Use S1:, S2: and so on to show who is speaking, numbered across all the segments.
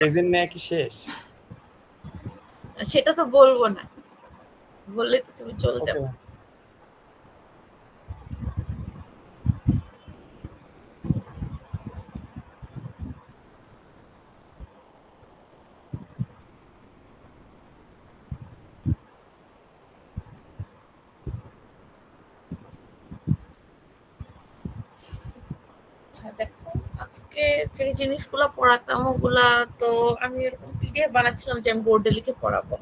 S1: Present নেয়া কি শেষ?
S2: সেটা তো বলবো না, বললে তো তুমি চলে
S1: ওকে
S2: যাবে।
S1: ম্যাম।
S2: আচ্ছা দেখো, আজকে যে জিনিসগুলো পড়াতাম ওগুলা তো আমি এরকম পিডিএফ বানাচ্ছিলাম যে আমি বোর্ডে লিখে পড়াবো।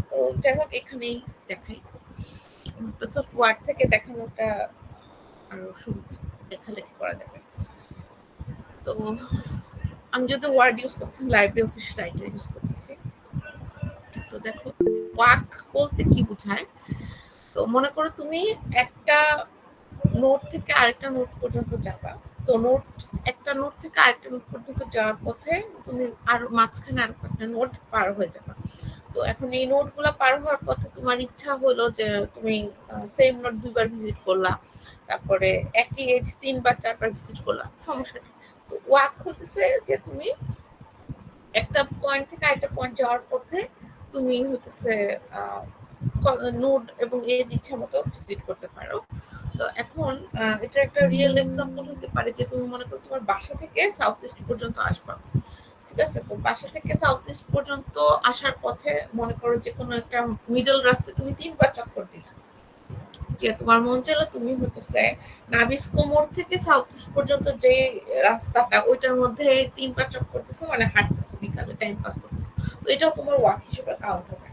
S2: তো যাই হোক এখানেই দেখাই। মাইক্রোসফট ওয়ার্ড থেকে দেখানোটা আরো সুবিধা, লেখালেখি করা যাবে। তো আমি যদি ওয়ার্ড ইউজ করতেছি, লাইব্রেরি অফিস রাইটার ইউজ করতেছি। তো দেখো ওয়াক বলতে কি বোঝায়, তো মনে করো তুমি একটা নোট থেকে আরেকটা নোট পর্যন্ত যাবা। তো নোট, একটা নোট থেকে আরেকটা নোট পর্যন্ত যাওয়ার পথে তুমি আর মাঝখানে আর একটা নোট পার হয়ে যাবা। তো এখন এই নোটগুলো পার হওয়ার পথে তোমার ইচ্ছা হলো যে তুমি সেম নোট দুইবার ভিজিট করলা, তারপরে একই এজ 3 বার 4 বার ভিজিট করলা, সমস্যা নেই। তো ওয়াক হতেছে যে তুমি একটা পয়েন্ট থেকে আরেকটা পয়েন্ট যাওয়ার পথে তুমি হতেছে নোট এবং এজ ইচ্ছা মতো ভিজিট করতে পারো। তো এখন এটা একটা রিয়েল এক্সাম্পল হতে পারে যে তুমি মনে করো তোমার বাসা থেকে সাউথ ইস্ট পর্যন্ত আসবা, ঠিক আছে? তো বাসা থেকে সাউথ ইস্ট পর্যন্ত আসার পথে মনে করো যে কোনো একটা মিডল রাস্তায় তুমি 3 বার চক্কর দিলা, যে তোমার মন চাইলো তুমি হতেছে নাবিস কোমর থেকে সাউথ ইস্ট পর্যন্ত যে রাস্তাটা ওইটার মধ্যে 3 বার চক্কর দিছো, মানে হাঁটতেছো, বিকালে টাইম পাস করতেছো। তো এটাও তোমার ওয়াক হিসেবে কাউন্ট হবে।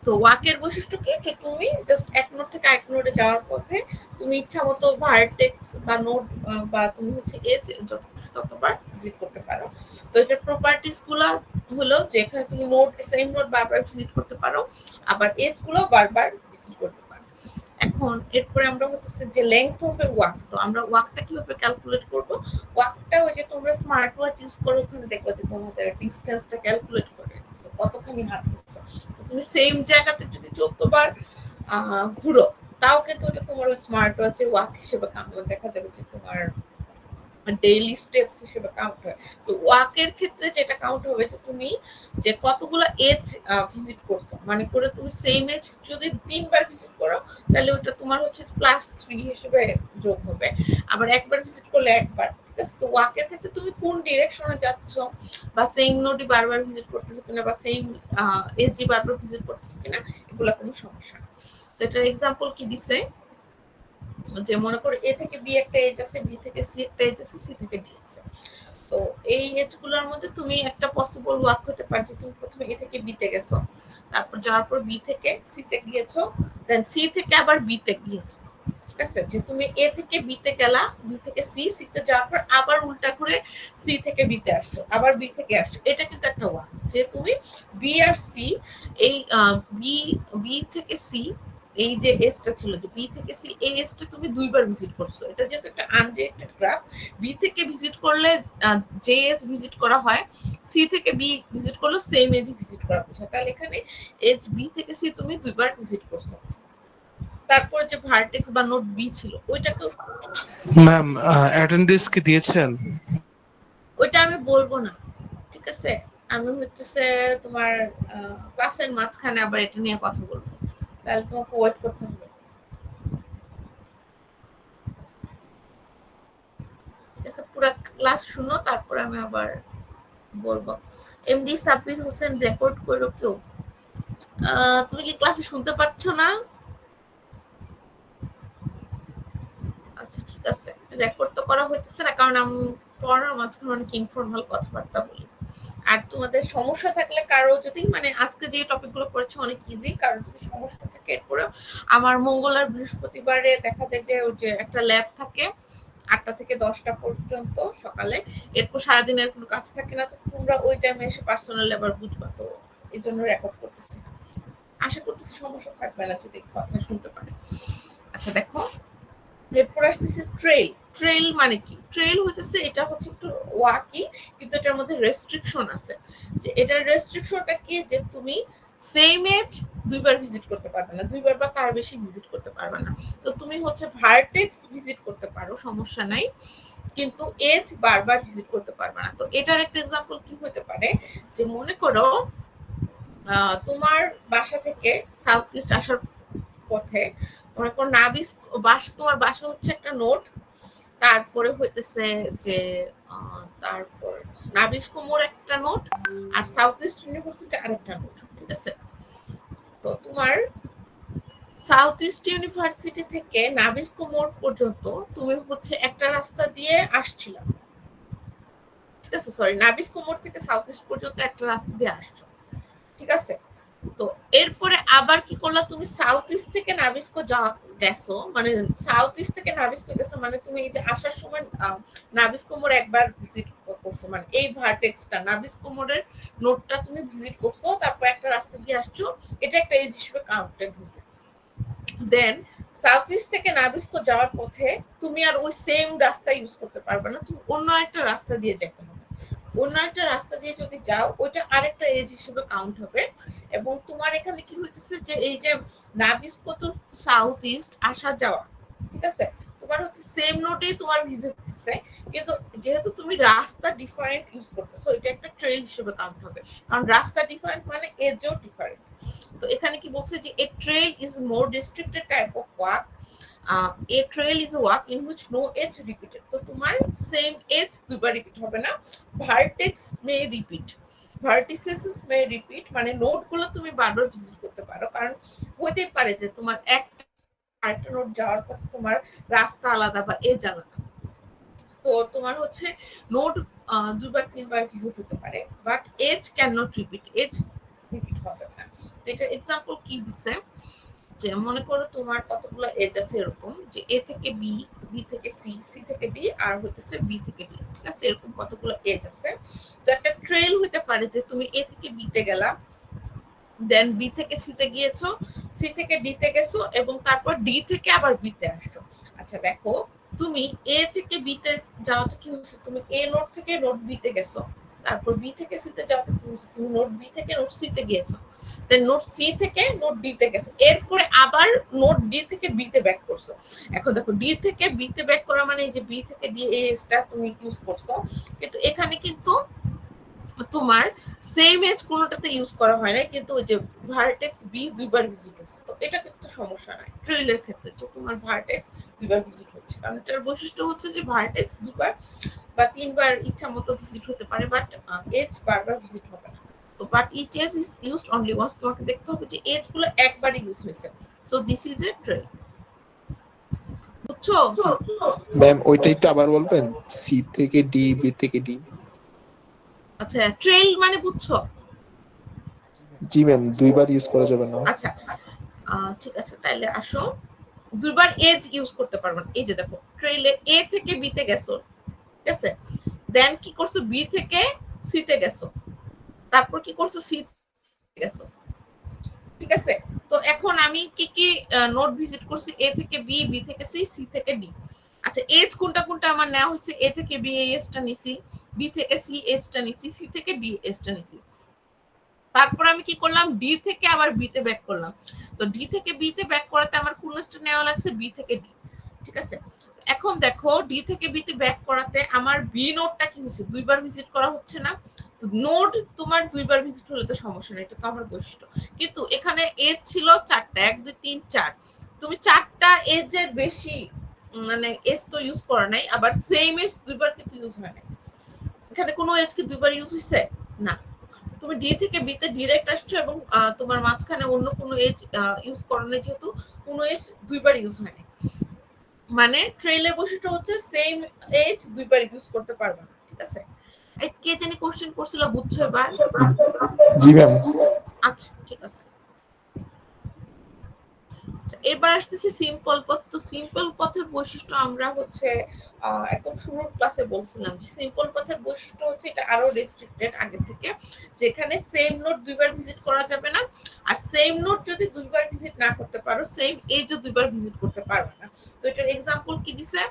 S2: তো ওয়াকের বৈশিষ্ট্য কি, যে তুমি জাস্ট এক নোট থেকে আরেক নোটে যাওয়ার পথে তুমি ইচ্ছা মতো ভার্টেক্স বা নোট বা তুমি হচ্ছে এজ যত খুশি ততবার ভিজিট করতে পারো। তো এটার প্রপার্টিস গুলো হলো যে এখানে তুমি নোট, সেম নোট বারবার ভিজিট করতে পারো, আবার এজ গুলো বারবার ভিজিট করতে পারো। এখন এরপরে আমরা হচ্ছে যে লেংথ অফ এ ওয়াক, তো আমরা ওয়াকটা কিভাবে ক্যালকুলেট করব? ওয়াকটা ওই যে তোমরা স্মার্ট ওয়াচ ইউজ করো, ওখানে দেখবা যে তোমাদের ডিসটেন্সটা ক্যালকুলেট করে কতখানি হাঁটতেছো। তো তুমি সেম জায়গাতে যদি 14 বার ঘুরো, তাও কিন্তু ওটা তোমার ওই স্মার্ট ওয়াচে ওয়াক হিসেবে দেখা যাবে যে তোমার ডেইলি স্টেপস হিসেবে কাউন্ট হয়। তো ওয়াকের ক্ষেত্রে যেটা কাউন্ট হবে যে তুমি যে কতগুলো এজ ভিজিট করছো, মানে করে তুমি সেম এজ যদি 3 বার ভিজিট করো তাহলে ওটা তোমার হচ্ছে +3 হিসেবে যোগ হবে। আবার একবার ভিজিট করলে একবার, ঠিক আছে? তো ওয়াকের ক্ষেত্রে তুমি কোন ডিরেকশনে যাচ্ছ, বা সেম নোটই বারবার ভিজিট করতেছো কিনা, বা সেম এজই বারবার ভিজিট করতেছো কিনা, এগুলো কোনো সমস্যা না। তো এটার এক্সাম্পল কি দিছে, যে মনে করো এ থেকে বি একটা এজ আছে, বি থেকে সি একটা এজ আছে, সি থেকে ডি আছে। তো এই এজ গুলোর মধ্যে তুমি একটা পসিবল ওয়াক হতে পারে যে তুমি প্রথমে এ থেকে বি তে গেছো, তারপর যাওয়ার পর বি থেকে সি তে গিয়েছো, দেন সি থেকে আবার বি তে গিয়েছো, ঠিক আছে? যে তুমি এ থেকে বি তে গেলা, বি থেকে সি, সি তে যাওয়ার পর আবার উল্টা ঘুরে সি থেকে বি তে আসছো, আবার বি থেকে আসছো। এটা কিন্তু একটা ওয়াক, যে তুমি বি আর সি, এই বি বি থেকে সি, এই যে এসটা ছিল যে বি থেকে সি, এই এসটা তুমি 2 বার ভিজিট করছো। এটা যেহেতু একটা আনডিরেক্টেড গ্রাফ, বি থেকে ভিজিট করলে যে এজ ভিজিট করা হয়, সি থেকে বি ভিজিট করলে সেম এজ ভিজিট করা হচ্ছে, তাহলে এখানে এজ বি থেকে সি তুমি 2 বার ভিজিট করছো। তারপরে যে ভার্টেক্স বা নোট বি ছিল ওইটাকে,
S3: ম্যাম অ্যাটেন্ডেন্স কি দিয়েছেন?
S2: ওইটা আমি বলবো না, ঠিক আছে? আমি হচ্ছে তোমার ক্লাসের মাঝখানে আবার এটা নিয়ে কথা বলবো, তাহলে তোমাকে ওয়েট করতে হবে। ঠিক আছে, পুরো ক্লাস শুনো, তারপর আমি আবার বলবো। এমডি সাব্বির হোসেন রেকর্ড করো কেউ? তুমি কি ক্লাসে শুনতে পাচ্ছ না? আচ্ছা ঠিক আছে, রেকর্ড তো করা হইতেছে না, কারণ আমি পড়ার মাঝখানে অনেক ইনফর্মাল কথাবার্তা বলি। আর তোমাদের সমস্যা থাকলে কারো যদি, মানে আজকে যে টপিকগুলো পড়েছে অনেক ইজি, কারো যদি সমস্যা থাকে এরপরে আমার মঙ্গল আর বৃহস্পতিবারে দেখা যায় যে ওই যে একটা ল্যাব থাকে 8টা থেকে 10টা পর্যন্ত সকালে, এরপর সারাদিনের কোনো কাজ থাকে না, তো তোমরা ওই টাইমে এসে পার্সোনাল লেবার বুঝবা। তো এই জন্য রেকর্ড করতেছি না, আশা করতেছি সমস্যা থাকবে না যদি কথা শুনতে পারে। আচ্ছা দেখো, এরপর আসতেছে ট্রেল। ট্রেল মানে কি? ট্রেল হচ্ছে এটা হচ্ছে একটু ওয়াকি, কিন্তু এটার মধ্যে রেস্ট্রিকশন আছে। যে এটার রেস্ট্রিকশনটা কি, যে তুমি সেম এজ 2 বার ভিজিট করতে পারবে না, 2 বার বা তার বেশি ভিজিট করতে পারবে না। তো তুমি হচ্ছে ভার্টেক্স ভিজিট করতে পারো, সমস্যা নাই। কিন্তু এজ বারবার ভিজিট করতে পারবে না। তো এটার একটা এক্সাম্পল কি হতে পারে, যে মনে করো তোমার বাসা থেকে সাউথ ইস্ট আসার পথে মনে করো তোমার বাসা হচ্ছে একটা নোট, তারপরে হইতেছে যে তারপর নাবিস্কো মোড় একটা নোট, আর সাউথ ইস্ট ইউনিভার্সিটি আরেকটা নোট, ঠিক আছে? তো তোমার সাউথ ইস্ট ইউনিভার্সিটি থেকে নাবিস্কো মোড় পর্যন্ত তুমি হচ্ছে একটা রাস্তা দিয়ে আসছিলা, ঠিক আছে? সরি, নাবিস্কো মোড় থেকে সাউথ ইস্ট পর্যন্ত একটা রাস্তা দিয়ে আসছো, ঠিক আছে? তো এরপরে আবার কি করলা, তুমি সাউথ ইস্ট থেকে নাবিস্কো গেছো, মানে সাউথ ইস্ট থেকে নাবিস্কো গেছো, মানে তুমি এই যে আসার সময় নাবিস্কো মোড় একবার ভিজিট করছো, মানে এই ভার্টেক্সটা নাবিস্কো মোড়ের নোটটা তুমি ভিজিট করছো, তারপর একটা রাস্তা দিয়ে আসছো, এটা একটা এজ হিসেবে কাউন্টেড হয়েছে। দেন সাউথ ইস্ট থেকে নাবিস্কো যাওয়ার পথে তুমি আর ওই সেম রাস্তা ইউজ করতে পারবে না, তুমি অন্য একটা রাস্তা দিয়ে যেতে হবে। অন্য একটা রাস্তা দিয়ে যদি যাও, ওইটা আরেকটা এজ হিসেবে কাউন্ট হবে। এবং তোমার এখানে কি হইতেছে, যে এই যে নাবিস্কো তো সাউথ ইস্ট আসা যাওয়া, ঠিক আছে? তোমার হচ্ছে সেম নোটেই তোমার ভিজিট হচ্ছে, কিন্তু যেহেতু তুমি রাস্তা ডিফারেন্ট ইউজ করতেছো, এটা একটা ট্রেল হিসেবে কাউন্ট হবে, কারণ রাস্তা ডিফারেন্ট মানে এজও ডিফারেন্ট। তো এখানে কি বলছে, যে a trail is more restricted type of walk, a trail is a walk in which no edge repeated। তো তোমার সেম এজ দুইবার রিপিট হবে না। ভার্টেক্স মে রিপিট, ভার্টিসেস মে রিপিট, মানে নোট গুলো তুমি বারবার ভিজিট করতে পারো, কারণ হইতে পারে যে তোমার একটা আরেকটা নোট যাওয়ার পথে তোমার রাস্তা আলাদা বা এজ আলাদা। তো তোমার হচ্ছে নোট দুইবার তিনবার ভিজিট হতে পারে, but edge can not repeat, edge repeat হওয়া যাবে না। তো এটার এক্সাম্পল কি দিছে, যে মনে করো তোমার কতগুলো এজ আছে এরকম, যে এ থেকে বি, বি থেকে সি, সি থেকে ডি, আর হইতেছে বি থেকে ডি, ঠিক আছে? এরকম কতগুলো এজ আছে। তো একটা ট্রেল হইতে পারে যে তুমি এ থেকে বি তে গেলা, দেন বি থেকে সি তে গিয়েছো, সি থেকে ডি তে গেছো, এবং তারপর ডি থেকে আবার বি তে আসছো। আচ্ছা দেখো, তুমি এ থেকে বি তে যাওয়াতে কি হচ্ছে, তুমি এ নোট থেকে নোট বি তে গেছো, তারপর বি থেকে সি তে যাওয়াতে কি হচ্ছে, তুমি নোট বি থেকে নোট সি তে গিয়েছো, দেন নোট সি থেকে নোট ডি তে গেছো, এরপরে আবার নোট ডি থেকে বি তে ব্যাক করছো। এখন দেখো, ডি থেকে বি তে ব্যাক করা মানে এই যে বি থেকে ডি এজটা তুমি ইউজ করছো, কিন্তু এখানে কিন্তু তোমার সেম এজ কোনোটাতে ইউজ করা হয় না, কিন্তু ওই যে ভার্টেক্স বি দুইবার ভিজিট হচ্ছে, তো এটা কিন্তু সমস্যা নাই ট্রেইলের ক্ষেত্রে, যে তোমার ভার্টেক্স দুইবার ভিজিট হচ্ছে, কারণ এটার বৈশিষ্ট্য হচ্ছে যে ভার্টেক্স দুইবার বা তিনবার ইচ্ছা মতো ভিজিট হতে পারে, বাট এজ বারবার ভিজিট হবে না। তো but each edge is used only once, তোমাকে দেখতে হবে যে এজ গুলো একবারই ইউজ হয়েছে। So this is a trail, বুঝছো?
S1: ম্যাম ওইটা একটু আবার বলবেন, সি থেকে ডি, বি থেকে ডি।
S2: আচ্ছা, ট্রেল মানে বুঝছো?
S1: জি ম্যাম, দুইবার ইউজ করা যাবে না।
S2: আচ্ছা, ঠিক আছে, তাইলে আসো, দুইবার এজ ইউজ করতে পারবেন। এই যে দেখো, ট্রেইলে এ থেকে বি তে গেছো, ঠিক আছে? দেন কি করছো, বি থেকে সি তে গেছো, তারপর কি করছো, সি গেছো, ঠিক আছে? তো এখন আমি কি কি নোট ভিজিট করছি, এ থেকে বি, বি থেকে সি, সি থেকে ডি। আচ্ছা, এজ কোনটা কোনটা আমার নেওয়া হয়েছে, এ থেকে বি এজটা নিছি, বি থেকে সি এজটা নিছি, সি থেকে ডি এজটা নিছি। তারপর আমি কি করলাম, ডি থেকে আবার বি তে ব্যাক করলাম। তো ডি থেকে বি তে ব্যাক করাতে আমার কোন স্টেপটা নেওয়া লাগছে, বি থেকে ডি, ঠিক আছে? এখন দেখো, ডি থেকে বি তে ব্যাক করাতে আমার বি নোটটা কি হচ্ছে, দুইবার ভিজিট করা হচ্ছে না। তো নোট তোমার দুইবার ভিজিট হলে তো সমস্যা নেই, এটা তো আমার বৈশিষ্ট্য। কিন্তু এখানে এজ ছিল চারটা, 1 2 3 4, তুমি চারটা এজের বেশি মানে এজ তো ইউজ করা নাই, আবার সেম এজ দুইবার কিন্তু ইউজ হয় নাই। এখানে কোনো এজ কি দুইবার ইউজ হয়েছে না। তুমি ডি থেকে বি তে ডিরেক্ট আসছো, এবং তোমার মাঝখানে অন্য কোনো এজ ইউজ করো না, যেহেতু কোনো এজ দুইবার ইউজ হয়নি। মানে ট্রেইলের বৈশিষ্ট্য হচ্ছে সেম এজ দুইবার ইউজ করতে পারবে না, ঠিক আছে? এই কে জানি কোশ্চেন করছিল, বুঝছো এবার?
S1: জি ম্যাম।
S2: আচ্ছা, ঠিক আছে। এবার আসতেছি সিম্পল পথ। তো সিম্পল পথের বৈশিষ্ট্য আমরা হচ্ছে একদম শুরুর ক্লাসে বলছিলাম, সিম্পল পথের বৈশিষ্ট্য হচ্ছে এটা আরো রেস্ট্রিক্টেড আগে থেকে, যেখানে সেম নোট দুইবার ভিজিট করা যাবে না, আর সেম নোট যদি দুইবার ভিজিট না করতে পারো, সেম এজও দুইবার ভিজিট করতে পারবে না। তো এটার এক্সাম্পল কি দিছে,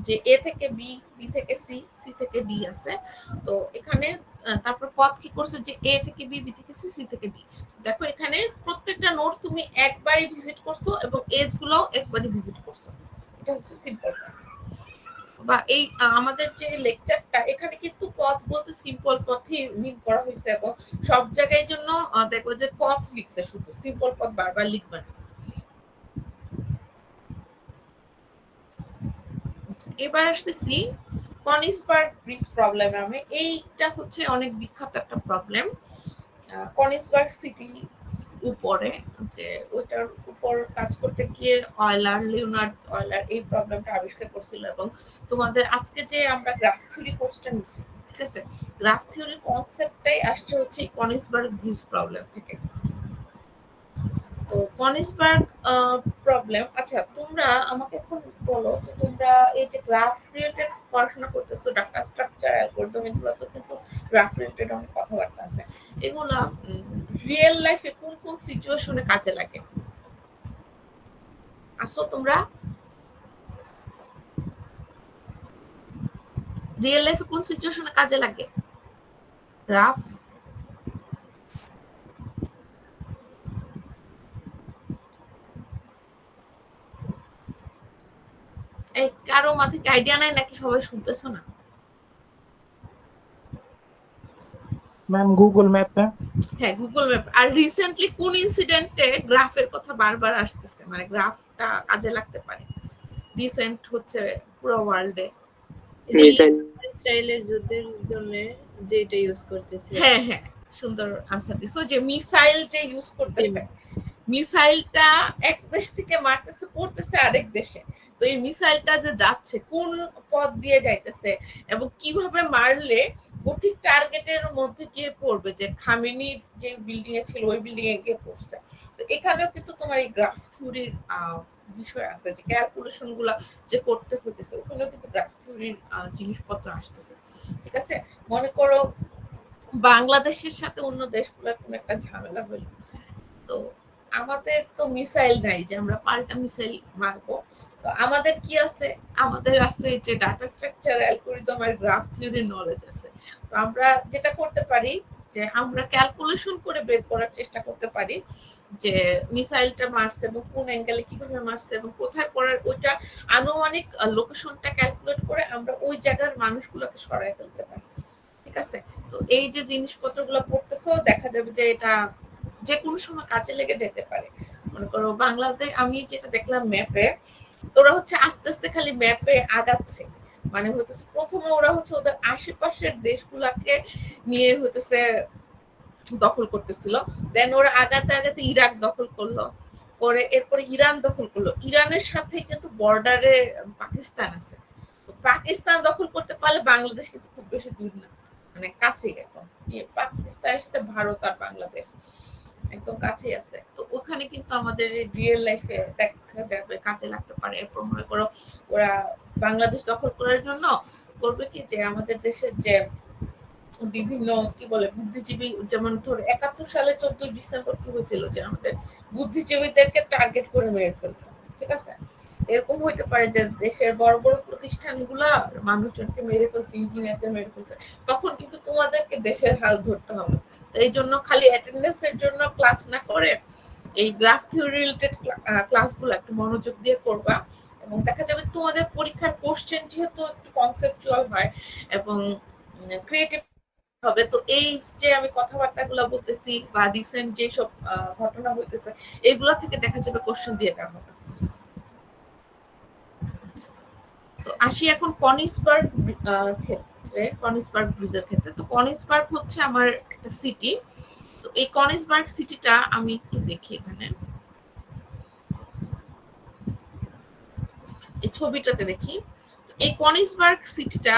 S2: যে এ থেকে বি, বি থেকে সি, সি থেকে ডি আছে। তো এখানে তারপর পথ কি করছে, যে এ থেকে বি, বি থেকে সি, সি থেকে ডি। দেখো এখানে প্রত্যেকটা নোট তুমি একবারই ভিজিট করছো, এবং এজ গুলোও একবারই ভিজিট করছো। এটা হচ্ছে সিম্পল পথ। বা এই আমাদের যে লেকচারটা এখানে কিন্তু পথ বলতে সিম্পল পথই মিন করা হয়েছে, এবং সব জায়গায় জন্য দেখো যে পথ লিখছে, শুধু সিম্পল পথ বারবার লিখবে না। এবার আসতেছি কনিসবার্গ ব্রিজ প্রবলেম নামে। এইটা হচ্ছে অনেক বিখ্যাত একটা প্রবলেম। কনিসবার্গ সিটি উপরে, যে ওইটার উপর কাজ করতে গিয়ে লিওনার্ড অয়লার এই প্রবলেমটা আবিষ্কার করছিল। এবং তোমাদের আজকে যে আমরা গ্রাফ থিওরি কোর্সটা নিচ্ছি, ঠিক আছে, গ্রাফ থিওরির কনসেপ্টটাই আসছে হচ্ছে কনিসবার্গ ব্রিজ প্রবলেম থেকে। তো কনিসবার্গ প্রবলেম, আচ্ছা তোমরা আমাকে এখন বলো যে তোমরা এই যে গ্রাফ রিলেটেড পড়াশোনা করতেছো, ডাটা স্ট্রাকচার অ্যালগরিদম, এগুলো তো কিন্তু গ্রাফ রিলেটেড অনেক কথাবার্তা আছে। এগুলা রিয়েল লাইফে কোন কোন সিচুয়েশনে কাজে লাগে? আসো তোমরা রিয়েল লাইফে কোন সিচুয়েশনে কাজে লাগে গ্রাফ? এই কারো মাথায় কি আইডিয়া নাই নাকি সবাই শুনতেছো না?
S4: Ma'am Google map ma'am.
S2: হ্যাঁ, গুগল ম্যাপ। আর রিসেন্টলি কোন ইনসিডেন্টে গ্রাফের কথা বারবার আসতেছে, মানে গ্রাফটা কাজে লাগতে পারে রিসেন্ট হচ্ছে পুরো ওয়ার্ল্ডে?
S5: ইসরায়েলের যুদ্ধের জন্য যেটা ইউজ করতেছে।
S2: হ্যাঁ হ্যাঁ, সুন্দর আনসার দিছো, যে মিসাইল যে ইউজ করতেছে, মিসাইলটা এক দেশ থেকে মারতেছে পড়তেছে আরেক দেশে। তো এই মিসাইলটা যে যাচ্ছে কোন পথ দিয়ে যাইতেছে এবং কিভাবে মারলে ও ঠিক টার্গেটের মধ্যে গিয়ে পড়বে, যে খামেনির যে বিল্ডিং এ ছিল ওই বিল্ডিং এ গিয়ে পড়ছে। তো এখানেও কিন্তু তোমার এই গ্রাফ থিওরির বিষয় আছে, যে ক্যালকুলেশন গুলা যে করতে হইতেছে, ওখানেও কিন্তু গ্রাফ থিওরির জিনিসপত্র আসতেছে। ঠিক আছে, মনে করো বাংলাদেশের সাথে অন্য দেশগুলোর কোনো একটা ঝামেলা হইলো, তো আমাদের তো মিসাইল নাই যে আমরা পাল্টা মিসাইল মারবো। তো আমাদের কি আছে? আমাদের আছে যে ডাটা স্ট্রাকচার অ্যালগরিদম আর গ্রাফ থিওরির নলেজ আছে। তো আমরা যেটা করতে পারি যে আমরা ক্যালকুলেশন করে বের করার চেষ্টা করতে পারি যে মিসাইলটা মারছে এবং কোন অ্যাঙ্গেলে কিভাবে মারছে এবং কোথায় পড়ার, ওইটা আনুমানিক লোকেশনটা ক্যালকুলেট করে আমরা ওই জায়গার মানুষগুলোকে সরায় ফেলতে পারি। ঠিক আছে, তো এই যে জিনিসপত্রগুলো পড়তেছো দেখা যাবে যে এটা যে কোনো সময় কাজে লেগে যেতে পারে। মনে করো বাংলাদেশ, আমি যেটা দেখলাম ম্যাপে, ওরা হচ্ছে আস্তে আস্তে খালি ম্যাপে আগাচ্ছে, মানে হতেছে প্রথমে ওরা হচ্ছে ওদের আশেপাশের দেশগুলাকে নিয়ে হতেছে দখল করতেছিল, দেন ওরা আগাতে আগাতে ইরাক দখল করলো, পরে এরপরে ইরান দখল করলো। ইরানের সাথে কিন্তু বর্ডারে পাকিস্তান আছে, তো পাকিস্তান দখল করতে পারলে বাংলাদেশ কিন্তু খুব বেশি দূর না, মানে কাছেই একদম। পাকিস্তানের সাথে ভারত আর বাংলাদেশ একদম কাছেই আছে। তো ওখানে কিন্তু আমাদের রিয়েল লাইফে দেখা যাবে কাজে লাগতে পারে। এরপর মনে করো ওরা বাংলাদেশ দখল করার জন্য করবে কি, যে আমাদের দেশের যে বিভিন্ন কি বলে বুদ্ধিজীবী, যেমন ধরো 71 সালে 14 ডিসেম্বর কি হয়েছিল, যে আমাদের বুদ্ধিজীবীদেরকে টার্গেট করে মেরে ফেলছে। ঠিক আছে, এরকম হইতে পারে যে দেশের বড় বড় প্রতিষ্ঠানগুলা মানুষজনকে মেরে ফেলছে, ইঞ্জিনিয়ারদের মেরে ফেলছে, তখন কিন্তু তোমাদেরকে দেশের হাল ধরতে হবে। তো এই জন্য খালি অ্যাটেন্ডেন্সের জন্য ক্লাস না করে এই গ্রাফ থিওরি রিলেটেড ক্লাসগুলো একটু মনোযোগ দিয়ে করবা, এবং দেখা যাবে তোমাদের পরীক্ষার কোশ্চেন যেহেতু একটু কনসেপচুয়াল হয় এবং ক্রিয়েটিভ হবে। তো এই যে আমি কথাবার্তাগুলো বলতেছি বা রিসেন্ট যে সব ঘটনা হইতেছে, এগুলা থেকে দেখা যাবে কোশ্চেন দিয়ে দেওয়া হবে। তো আসি এখন কনিসবার্গ ক্ষেত্রে, কনিসবার্গ ব্রিজের ক্ষেত্রে। তো কনিসবার্গ হচ্ছে আমার একটা সিটি। তো এই কনিসবার্গ সিটিটা আমি একটু দেখি এখানে এই ছবিটাতে দেখি। তো এই কনিসবার্গ সিটিটা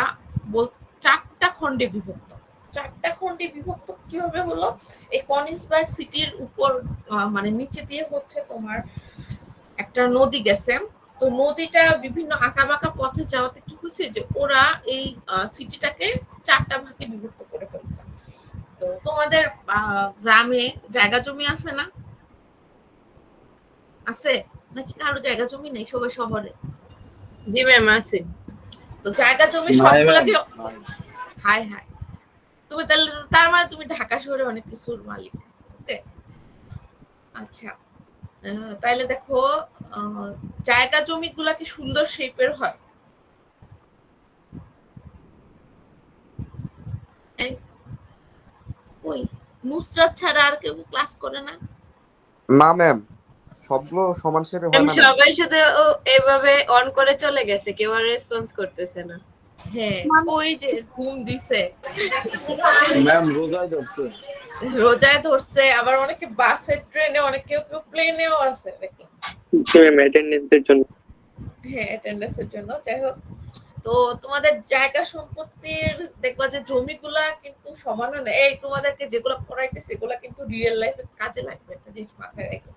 S2: 4টা খণ্ডে বিভক্ত। 4টা খণ্ডে বিভক্ত কিভাবে হলো? এই কনিসবার্গ সিটির উপর মানে নিচে দিয়ে হচ্ছে তোমার একটা নদী গেছে। তো নদীটা বিভিন্ন আঁকাবাঁকা পথে যাওয়াতে কি হয়েছে, যে ওরা এই সিটিটাকে 4টা ভাগে বিভক্ত করে ফেলছে। তো তোমাদের গ্রামে জায়গা জমি আছে না? আছে নাকি কারো জায়গা জমি নেই? সবাই শহরে?
S5: জি ম্যাম আছে।
S2: তো জায়গা জমি সবগুলোকে, হাই হাই, তুমি তাহলে তার মানে তুমি ঢাকা শহরে অনেক কিছুর মালিক। ওকে, আচ্ছা, তাইলে দেখো জায়গা জমি গুলা কি সুন্দর শেপের হয়? নুসরাত ছাড়া আর কেউ ক্লাস করে না?
S6: না ম্যাম, সবগুলো সমান শেপে হয়
S5: ম্যাম
S6: না ম্যাম।
S5: সবাই শুধু এভাবে অন করে চলে গেছে, কেউ আর রেসপন্স করতেছে না।
S2: হ্যাঁ, ওই যে ঘুম দিছে,
S7: ম্যাম রোজায় ধরছে।
S2: রোজায় ধরছে, আবার অনেকে বাসে, ট্রেনে, অনেক কেউ প্লেনেও আছে দেখলাম।
S7: ম্যাম অ্যাটেন্ডেন্সের জন্য।
S2: হ্যাঁ, অ্যাটেন্ডেন্সের জন্য। যাই হোক, তো তোমাদের জায়গা সম্পত্তির দেখবা যে জমিগুলা কিন্তু সমান না। এই তোমাদেরকে যেগুলো পড়াইতে সেগুলো কিন্তু রিয়েল লাইফে কাজে লাগবে, একটা জিনিস মাথায় রাখো।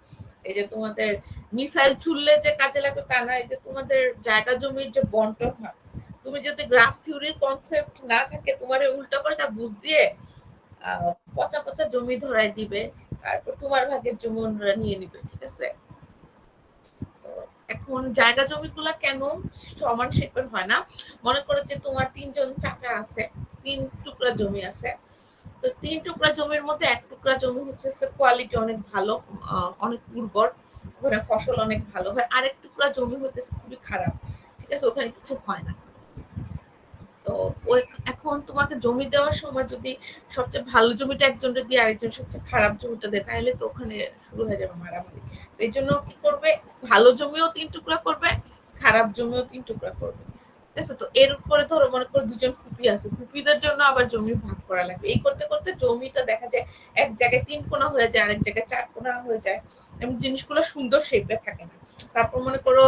S2: এই যে তোমাদের মিসাইল ছুড়লে যে কাজে লাগবে তা না, এই যে তোমাদের জায়গা জমির যে বন্টন হয়, তুমি যদি গ্রাফ থিওরির কনসেপ্ট না থাকে, তোমার উল্টাপাল্টা বুঝ দিয়ে পচা পচা জমি ধরাই দিবে, তারপর তোমার ভাগের জমি অন্যরা নিয়ে নিবে, ঠিক আছে? এখন জায়গা জমিগুলা কেন সমান শেপের হয় না? মনে করো যে তোমার 3 জন চাচা আছে, 3 টুকরা জমি আছে। তো 3 টুকরা জমির মধ্যে এক টুকরা জমি হচ্ছে কোয়ালিটি অনেক ভালো, অনেক উর্বর, ওখানে ফসল অনেক ভালো হয়। আরেক টুকরা জমি হতেছে খুবই খারাপ, ঠিক আছে, ওখানে কিছু হয় না। তো ওই এখন তোমাকে জমি দেওয়ার সময় যদি সবচেয়ে ভালো জমিটা একজনকে দিয়ে আরেকজন সবচেয়ে খারাপ জমিটা দেয়, তাহলে তো ওখানে শুরু হয়ে যাবে মারামারি। এই জন্য কি করবে, ভালো জমিও 3 টুকরা করবে, খারাপ জমিও 3 টুকরা করবে, ঠিক আছে? তো এর উপরে ধরো মনে করো 2 জন ফুপি আছে, ফুপিদের জন্য আবার জমি ভাগ করা লাগবে। এই করতে করতে জমিটা দেখা যায় এক জায়গায় 3 কোণা হয়ে যায়, আরেক জায়গায় 4 কোণা হয়ে যায়, এবং জিনিসগুলো সুন্দর শেপে থাকে না। তারপর মনে করো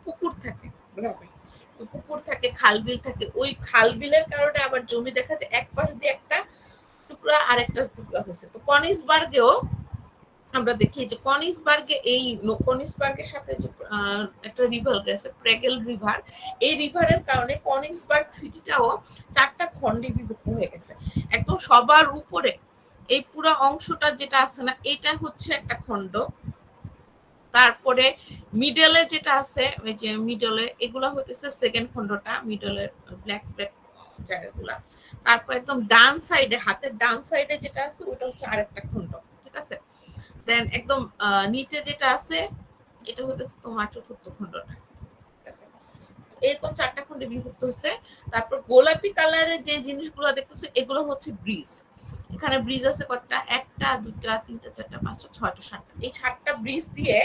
S2: পুকুর থাকে গ্রামে, তো পুকুর থাকে, খাল বিল থাকে, ওই খাল বিলের কারণে আবার জমি দেখা যায় এক পাশ দিয়ে একটা টুকরা আর একটা টুকরা হয়েছে। তো কনিসবার্গেও আমরা দেখি যে কনিসবার্গের সাথে যে একটা রিভার গেছে, প্রেগেল রিভার, এই রিভারের কারণে কনিসবার্গ সিটিটাও 4টা খণ্ডে বিভক্ত হয়ে গেছে। একদম সবার উপরে এই পুরো অংশটা যেটা আছে না, এটা হচ্ছে একটা খণ্ড। তারপরে মিডলে যেটা আছে, ওই যে মিডলে, এগুলা হতেছে সেকেন্ড খণ্ডটা, মিডলের ব্ল্যাক ব্ল্যাক জায়গাগুলা। তারপর একদম ডান সাইডে, হাতের ডান সাইডে যেটা আছে ওটা হচ্ছে আরেকটা খণ্ড, ঠিক আছে? দেন একদম নিচে যেটা আছে এটা হতেছে তোমার চতুর্থ খণ্ডটা, ঠিক আছে? এরকম 4টা খণ্ডে বিভক্ত হচ্ছে। তারপর গোলাপি কালারের যে জিনিসগুলো দেখতেছো এগুলো হচ্ছে ব্রিজ। এখানে ব্রিজ আছে কতটা, 1টা 2টা 3টা 4টা 5টা 6টা 7টা, এই 7টা ব্রিজ দিয়ে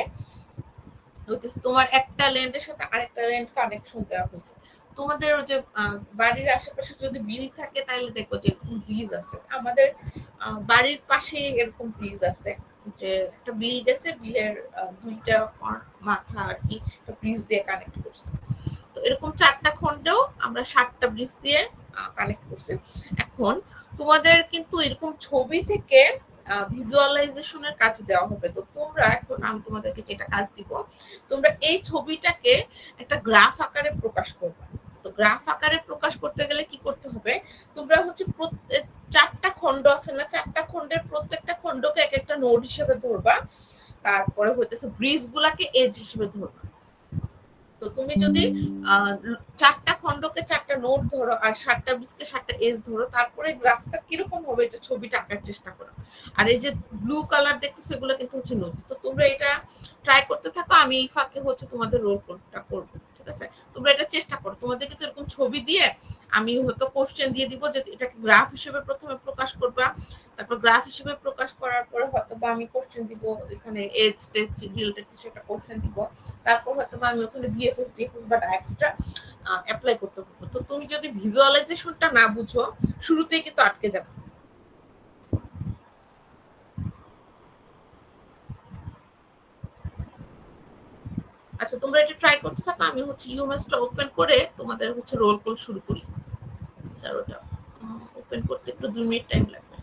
S2: হইতেছে তোমার একটা ল্যান্ডের সাথে আরেকটা ল্যান্ড কানেকশন দেওয়া হয়েছে। তোমাদের ওই যে বাড়ির আশেপাশে যদি বিল থাকে তাহলে দেখো যে এরকম ব্রিজ আছে। আমাদের বাড়ির পাশে এরকম ব্রিজ আছে, যে একটা বিল গেছে, বিলের 2টা মাথা আর কি ব্রিজ দিয়ে কানেক্ট করছে। তো এরকম 4টা খণ্ডেও আমরা 7টা ব্রিজ দিয়ে কানেক্ট করছি। এখন তোমাদের কিন্তু এরকম ছবি থেকে ভিজুয়ালাইজেশনের কাজ দেওয়া হবে। তো তোমরা এখন আমি তোমাদেরকে যেটা কাজ দিব, তোমরা এই ছবিটাকে একটা গ্রাফ আকারে প্রকাশ করবে। তো গ্রাফ আকারে প্রকাশ করতে গেলে কি করতে হবে, তোমরা হচ্ছে 4টা খণ্ড আছে না, 4টা খণ্ডের প্রত্যেকটা খণ্ডকে এক একটা নোড হিসেবে ধরবা, তারপরে হইতেছে ব্রিজ গুলাকে এজ হিসেবে ধরবা। তো তুমি যদি 4টা খণ্ডকে 4টা নোট ধরো আর 7টা ব্রিজকে 7টা এজ ধরো, তারপরে গ্রাফটা কিরকম হবে এটা ছবিটা আঁকার চেষ্টা করো। আর এই যে ব্লু কালার দেখতেছো এগুলো কিন্তু হচ্ছে নদী। তো তোমরা এটা ট্রাই করতে থাকো, আমি এই ফাঁকে হচ্ছে তোমাদের রোল কোডটা করবো, ঠিক আছে? তোমরা এটা চেষ্টা করো। তোমাদের কিন্তু এরকম ছবি দিয়ে আমি হয়তো কোশ্চেন দিয়ে দিব যে এটাকে গ্রাফ হিসেবে প্রথমে প্রকাশ করবা, তারপর গ্রাফ হিসেবে প্রকাশ করার পরে হয়তো বা আমি কোশ্চেন দিব, এখানে এজ টেস্ট রিলেটেড কিছু একটা কোশ্চেন দিব, তারপর হয়তো বা আমি ওখানে বিএফএস ডিএফএস বা এক্সট্রা অ্যাপ্লাই করতে পারবো। তো তুমি যদি ভিজুয়ালাইজেশনটা না বুঝো শুরুতেই কিন্তু আটকে যাবে। আচ্ছা, তোমরা এটা ট্রাই করতে থাকো, আমি হচ্ছে ইউএমএসটা ওপেন করে তোমাদের হচ্ছে রোল কল শুরু করি। আর ওটা ওপেন করতে একটু 2 মিনিট টাইম লাগবে।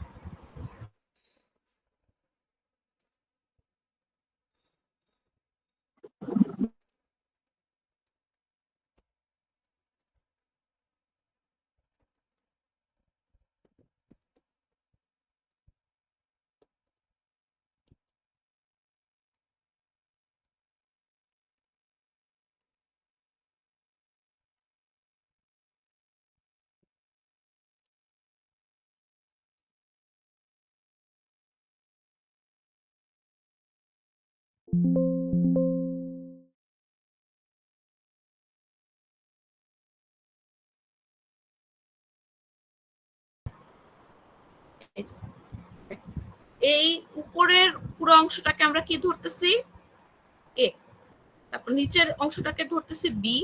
S2: এই যে, দেখো এই উপরের পুরো অংশটাকে আমরা কি ধরতেছি, এ, তারপর নিচের অংশটাকে ধরতেছি বি,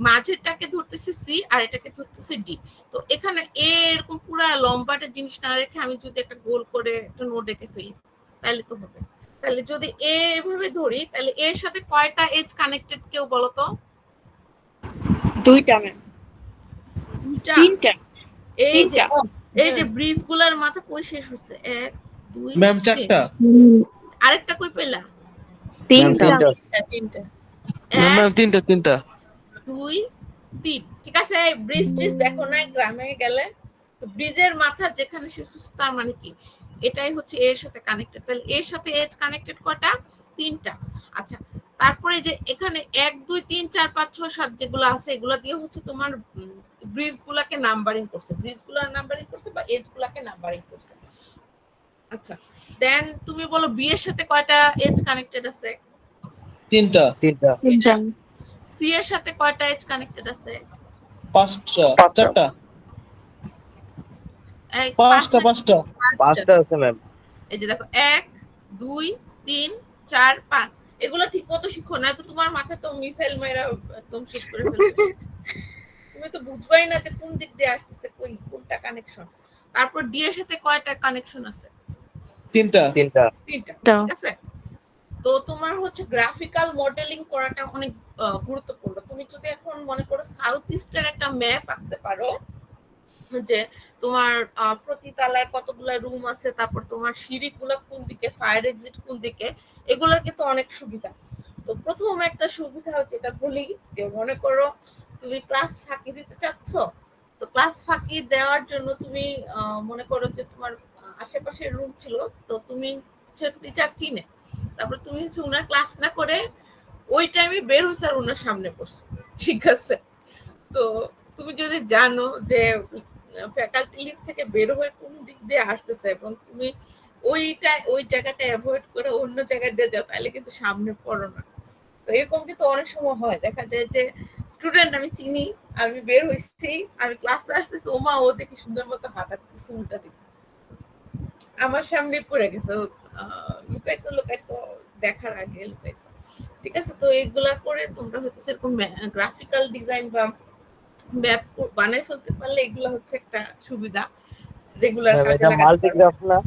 S2: মাঝেরটাকে ধরতেছি সি, আর এটাকে ধরতেছি ডি। তো এখানে এ এরকম পুরো লম্বাটা জিনিস না রেখে আমি যদি একটা গোল করে একটা নোট এঁকে ফেলি তাহলে তো হবে। তাহলে যদি এ এভাবে ধরি তাহলে এর সাথে কয়টা এজ কানেক্টেড কেউ বলো তো?
S8: দুইটা ম্যাম,
S2: দুইটা।
S8: তিনটা,
S2: এই যে
S8: তিনটা।
S2: ব্রিজ গুলার মাথা কই শেষ হচ্ছে? 1 2
S3: ম্যাম
S2: 3।
S3: চারটা।
S2: আরেকটা কই পেলা?
S8: তিনটা।
S5: তিনটা।
S3: ম্যাম তিনটা
S2: 2 3। ঠিক আছে, ব্রিজ ট্রিজ দেখো না গ্রামে গেলে? তো ব্রিজের মাথা যেখানে শেষ হচ্ছে তার মানে কি এটাই হচ্ছে এর সাথে কানেক্টেড। তাহলে এর সাথে এজ কানেক্টেড কয়টা? তিনটা। আচ্ছা, তারপরে যে এখানে 1 2 3 4 5 6 7 যেগুলো আছে এগুলা দিয়ে হচ্ছে তোমার ব্রিজ গুলাকে নাম্বারিং করছে, ব্রিজ গুলার নাম্বারিং করছে বা এজ গুলাকে নাম্বারিং করছে। আচ্ছা, দেন তুমি বলো বি এর সাথে কয়টা এজ কানেক্টেড আছে?
S3: তিনটা।
S8: তিনটা।
S2: সি এর সাথে কয়টা এজ কানেক্টেড আছে?
S3: পাঁচটা। চারটা।
S2: এই
S3: পাঁচটা।
S7: পাঁচটা আছে ম্যাম।
S2: এই যে দেখো 1 2 3 4 5। এগুলো ঠিক মতো শিখো না তো তোমার মাথা তো মিসাইল মেরা একদম শেষ করে ফেলবে। তুমি তো বুঝবাই না যে কোন দিক দিয়ে আসতেছে, কোনটা কানেকশন। তারপর ডি এর সাথে কয়টা কানেকশন আছে?
S3: তিনটা।
S2: তিনটা। ঠিক আছে, তো তোমার হচ্ছে গ্রাফিক্যাল মডেলিং করাটা অনেক গুরুত্বপূর্ণ। তুমি যদি এখন মনে করো সাউথ ইস্টের একটা ম্যাপ আঁকতে পারো যে তোমার প্রতি তলায় কতগুলো রুম আছে, তারপর তোমার সিঁড়িগুলো কোন দিকে, ফায়ার এক্সিট কোন দিকে, এগুলোর কিন্তু অনেক সুবিধা। তো প্রথম একটা সুবিধা হচ্ছে এটা বলি যে মনে করো তুমি ক্লাস ফাঁকি দিতে চাচ্ছ, তো ক্লাস ফাঁকি দেওয়ার জন্য তুমি মনে করো যে তোমার আশেপাশে রুম ছিল, তো তুমি টিচার চিনে, তারপর তুমি ওনার ক্লাস না করে ওই টাইমে বের হয়েছে আর ওনার সামনে পড়ছে, ঠিক আছে? তো তুমি যদি জানো যে ফ্যাকাল্টি লিভ থেকে বের হয়ে কোন দিক দিয়ে আসতেছে এবং তুমি ওই জায়গাটা অ্যাভয়েড করে অন্য জায়গায় দিয়ে যাও, তাহলে কিন্তু সামনে পড়ো না। তো এরকম কিন্তু অনেক সময় হয়, দেখা যায় যে স্টুডেন্ট আমি চিনি, আমি বের হইছি, আমি ক্লাসে আসতেছি, ওমা ও দেখি সুন্দর মতো হাঁটাতেছে উল্টা দিকে, আমার সামনে পড়ে গেছে, লুকাইতো দেখার আগে লুকাইতো। ঠিক আছে, তো এগুলা করে তোমরা হচ্ছে এরকম গ্রাফিক্যাল ডিজাইন বা ম্যাপ বানাই ফেলতে পারলে এগুলো হচ্ছে একটা সুবিধা রেগুলার কাজে লাগাতে।
S7: মাল্টিগ্রাফ না?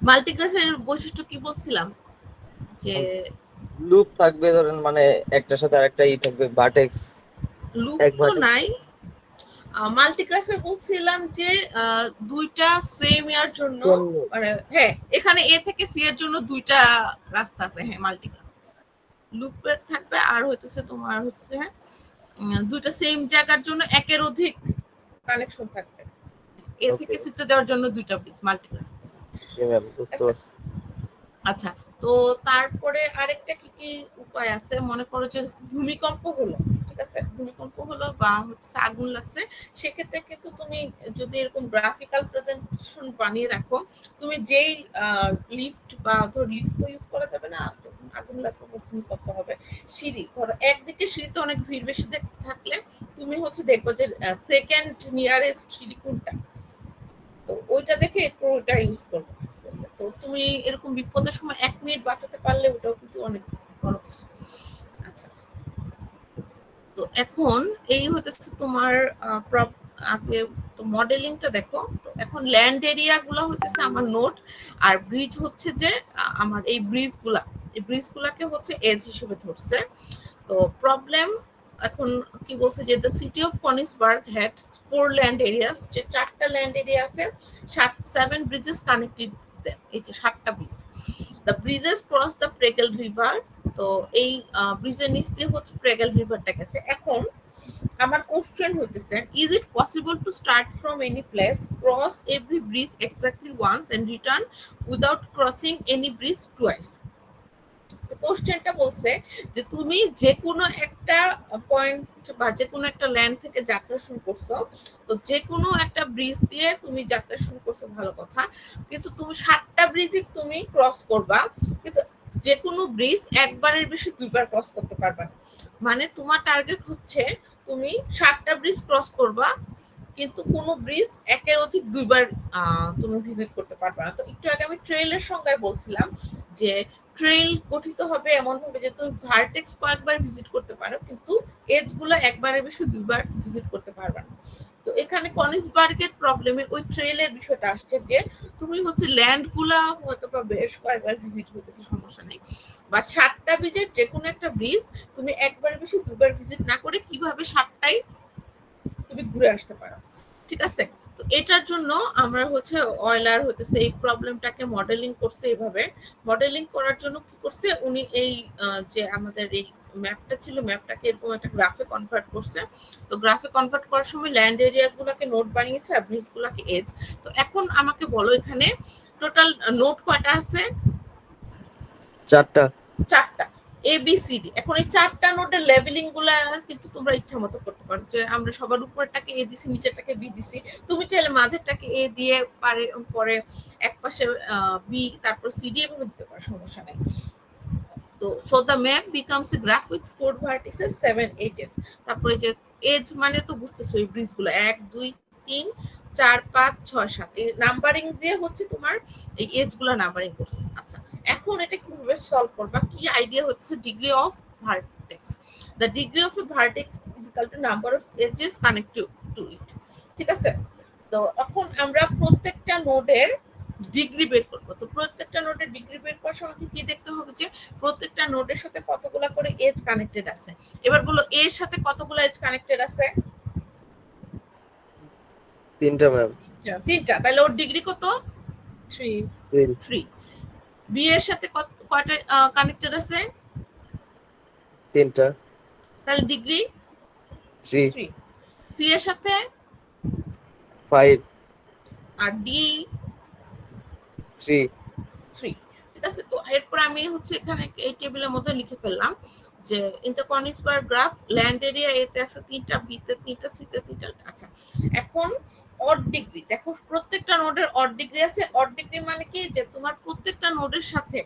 S2: মাল্টিগ্রাফের বৈশিষ্ট্য কি বলছিলাম? যে
S7: লুপ থাকবে, ধরেন মানে একটার সাথে আরেকটা থাকবে, ভার্টেক্স
S2: লুপ তো নাই। মাল্টিগ্রাফে বলছিলাম যে দুইটা সেম ইয়ার জন্য, মানে হ্যাঁ এখানে এ থেকে সি এর জন্য দুইটা রাস্তা আছে, হ্যাঁ মাল্টিগ্রাফ। লুপের থাকবে আর হইতেছে তোমার হচ্ছে দুইটা সেম জায়গার জন্য একের অধিক কানেকশন থাকবে, এ থেকে সিতে যাওয়ার জন্য দুইটা ব্রিজ মাল্টিগ্রাফ। আচ্ছা, তো তারপরে আরেকটা কি কি উপায় আছে? মনে করো যে ভূমিকম্প হলো, ঠিক আছে, ভূমিকম্প হলো বা হচ্ছে আগুন লাগছে, সেক্ষেত্রে কিন্তু তুমি যদি এরকম গ্রাফিক্যাল প্রেজেন্টেশন বানিয়ে রাখো, তুমি যেই লিফট বা ধর লিফট তো ইউজ করা যাবে না, আগুন লাগবে ভূমিকম্প হবে, সিঁড়ি ধরো একদিকে সিঁড়িতে অনেক ভিড় বেশি থাকলে তুমি হচ্ছে দেখবো যে সেকেন্ড নিয়ারেস্ট সিঁড়ি কোনটা, তো ওইটা দেখে একটু ওইটা ইউজ করবো। তো তুমি এরকম বিপদের সময় 1 মিনিট বাঁচাতে পারলে ওটাও কিন্তু অনেক বড় কিছু। আচ্ছা, তো এখন এই হতেছে তোমার আগে তো মডেলিংটা দেখো। তো এখন ল্যান্ড এরিয়া গুলো হতেছে আমার নোট, আর ব্রিজ হচ্ছে যে আমার এই ব্রিজগুলাকে হচ্ছে এজ হিসেবে ধরছে। তো প্রবলেম এখন কি বলছে যে the city of Konigsberg had 4 land areas, যে 4টা ল্যান্ড এরিয়া আছে, 7 ব্রিজেস কানেক্টেড, এই যে 7টা bridge. The bridges cross the Pregel river, তো এই ব্রিজের নিচ দিয়ে হচ্ছে প্রেগেল রিভারটা গেছে। এখন আমার কোশ্চেন হইতেছে, is it possible to start from any place, cross every bridge exactly once and return without crossing any bridge twice? কোশ্চেনটা বলছে যে তুমি যে কোনো একটা পয়েন্ট বা যে কোনো একটা ল্যান্ড থেকে যাত্রা শুরু করছো, তো যে কোনো একটা ব্রিজ দিয়ে তুমি যাত্রা শুরু করছো, ভালো কথা, কিন্তু তুমি 7টা ব্রিজই তুমি ক্রস করবা, কিন্তু যে কোনো ব্রিজ একবারের বেশি 2বার ক্রস করতে পারবা না। মানে তোমার টার্গেট হচ্ছে তুমি 7টা ব্রিজ ক্রস করবা, কিন্তু কোনো ব্রিজ একের অধিক দুইবার তুমি ভিজিট করতে পারবে না। তো একটু আগে আমি ট্রেইলের সংজ্ঞায় বলছিলাম যে ট্রেইল গঠিত হবে এমন ভাবে যে তুমি ভার্টেক্স কয়েকবার ভিজিট করতে পারো, কিন্তু এজ গুলো একবারের বেশি দুইবার ভিজিট করতে পারবে না। তো এখানে কনিসবার্গের প্রবলেমে ওই ট্রেইলের বিষয়টা আসছে যে তুমি হচ্ছে ল্যান্ড গুলা হয়তো বা বেশ কয়েকবার ভিজিট করতেছে, সমস্যা নেই, বা 7টা ব্রিজের যে কোনো একটা ব্রিজ তুমি একবার বেশি দুবার ভিজিট না করে কিভাবে 7টাই তুমি ঘুরে আসতে পারো, ঠিক আছে। তো এটার জন্য আমরা হচ্ছে অয়লার হতেছে এই প্রবলেমটাকে মডেলিং করছে। এইভাবে মডেলিং করার জন্য কি করছে উনি, এই যে আমাদের এই ম্যাপটা ছিল, ম্যাপটাকে এরকম একটা গ্রাফে কনভার্ট করছে। তো গ্রাফে কনভার্ট করার সময় ল্যান্ড এরিয়া গুলাকে নোট বানিয়েছে আর ব্রিজ গুলাকে এজ। তো এখন আমাকে বলো এখানে টোটাল নোট কয়টা আছে?
S7: 4টা।
S2: 4টা, ABCD। এখন এই 4টা নোটের লেভেলিং গুলা কিন্তু তোমরা ইচ্ছা মতো করতে পারো, যে আমরা সবার উপরেরটাকে A দিছি, নিচেরটাকে B দিছি, তুমি চাইলে মাঝেরটাকে A দিয়ে পরে এক পাশে B, তারপর CD এভাবে দিতে পারো, সমস্যা নেই। তো so the map becomes a graph with 4 vertices 7 edges. তারপরে যে এজ মানে তো বুঝতেছো এই ব্রিজ গুলো 1 2 3 4 5 6 7 এই নাম্বারিং দিয়ে হচ্ছে তোমার এই এজ গুলো নাম্বারিং করছে। আচ্ছা, এখন এটা কিভাবে সলভ করবা, কি আইডিয়া হচ্ছে degree of vertex. The degree of a vertex is equal to number of edges connected to it, ঠিক আছে। তো এখন আমরা প্রত্যেকটা নোডের ডিগ্রি বের করবো। তো প্রত্যেকটা নোডের ডিগ্রি বের করার সময় কি দেখতে হবে যে প্রত্যেকটা নোডের সাথে কতগুলা করে এজ কানেক্টেড আছে। এবার বলো এর সাথে কতগুলা এজ কানেক্টেড আছে?
S7: 3টা ম্যাম।
S2: 3টা, তাহলে ওর ডিগ্রি কত? 3। বি এর সাথে কয়টা কানেক্টেড আছে?
S7: 3টা,
S2: তাহলে ডিগ্রি
S7: 3।
S2: 3। সি এর সাথে
S7: 5,
S2: আর ডি
S7: 3।
S2: ঠিক আছে। তো এরপর আমি হচ্ছে এখানে এই টেবিলের মধ্যে লিখে ফেললাম যে in the Konigsberg graph land area এতে আছে 3টা, বিতে 3টা, সিতে 3টা। আচ্ছা, এখন অড ডিগ্রি দেখো, প্রত্যেকটা নোডের অড ডিগ্রি আছে। অড ডিগ্রি মানে কি, যে তোমার প্রত্যেকটা নোডের সাথে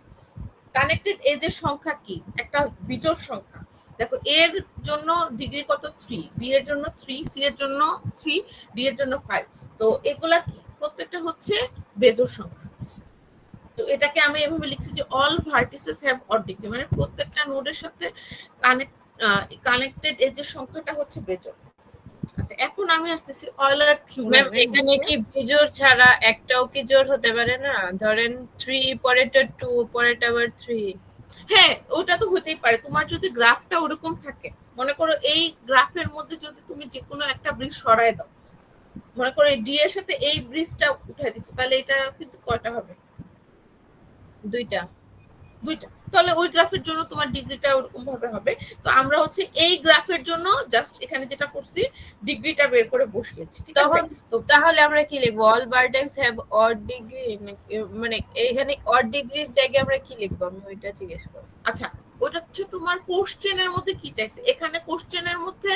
S2: কানেক্টেড এজের সংখ্যা কি, একটা বিজোড় সংখ্যা। দেখো এর জন্য ডিগ্রি কত? 3, বি এর জন্য 3, সি এর জন্য 3, ডি এর জন্য 5। তো এগুলা কি, প্রত্যেকটা হচ্ছে বেজোড় সংখ্যা। তো এটাকে আমি এভাবে লিখছি যে all vertices have odd degree, মানে প্রত্যেকটা নোডের সাথে কানেক্টেড এজের সংখ্যাটা হচ্ছে বেজোড়। আচ্ছা, এখন আমি আসতেছি অয়লার থিওরেম।
S5: এখানে কি বিজোড় ছাড়া একটাও কি জোড় হতে পারে না? ধরেন 3 পরেরটা 2 পরেরটা আবার 3।
S2: হ্যাঁ, ওটা তো হতেই পারে। তোমার যদি গ্রাফটা ওরকম থাকে, মনে করো এই গ্রাফের মধ্যে যদি তুমি যে কোনো একটা ব্রিজ সরায় দাও, মনে করো এই ডি এর সাথে এই ব্রিজটা উঠাই দিছো, তাহলে এটা কিন্তু কয়টা হবে?
S5: 2টা।
S2: তাহলে ওই গ্রাফের জন্য তোমার ডিগ্রিটা ওরকম ভাবে হবে। তো আমরা হচ্ছে এই গ্রাফের জন্য জাস্ট এখানে যেটা করছি ডিগ্রিটা বের করে বসিয়েছি, ঠিক আছে।
S5: তো তাহলে আমরা কি লিখবো? All vertex have odd degree, মানে এখানে অড ডিগ্রির জায়গায় আমরা কি লিখবো? আমি ওইটা জিজ্ঞেস করব।
S2: আচ্ছা, ওটা হচ্ছে তোমার কোশ্চেনের মধ্যে কি চাইছে। এখানে কোশ্চেনের মধ্যে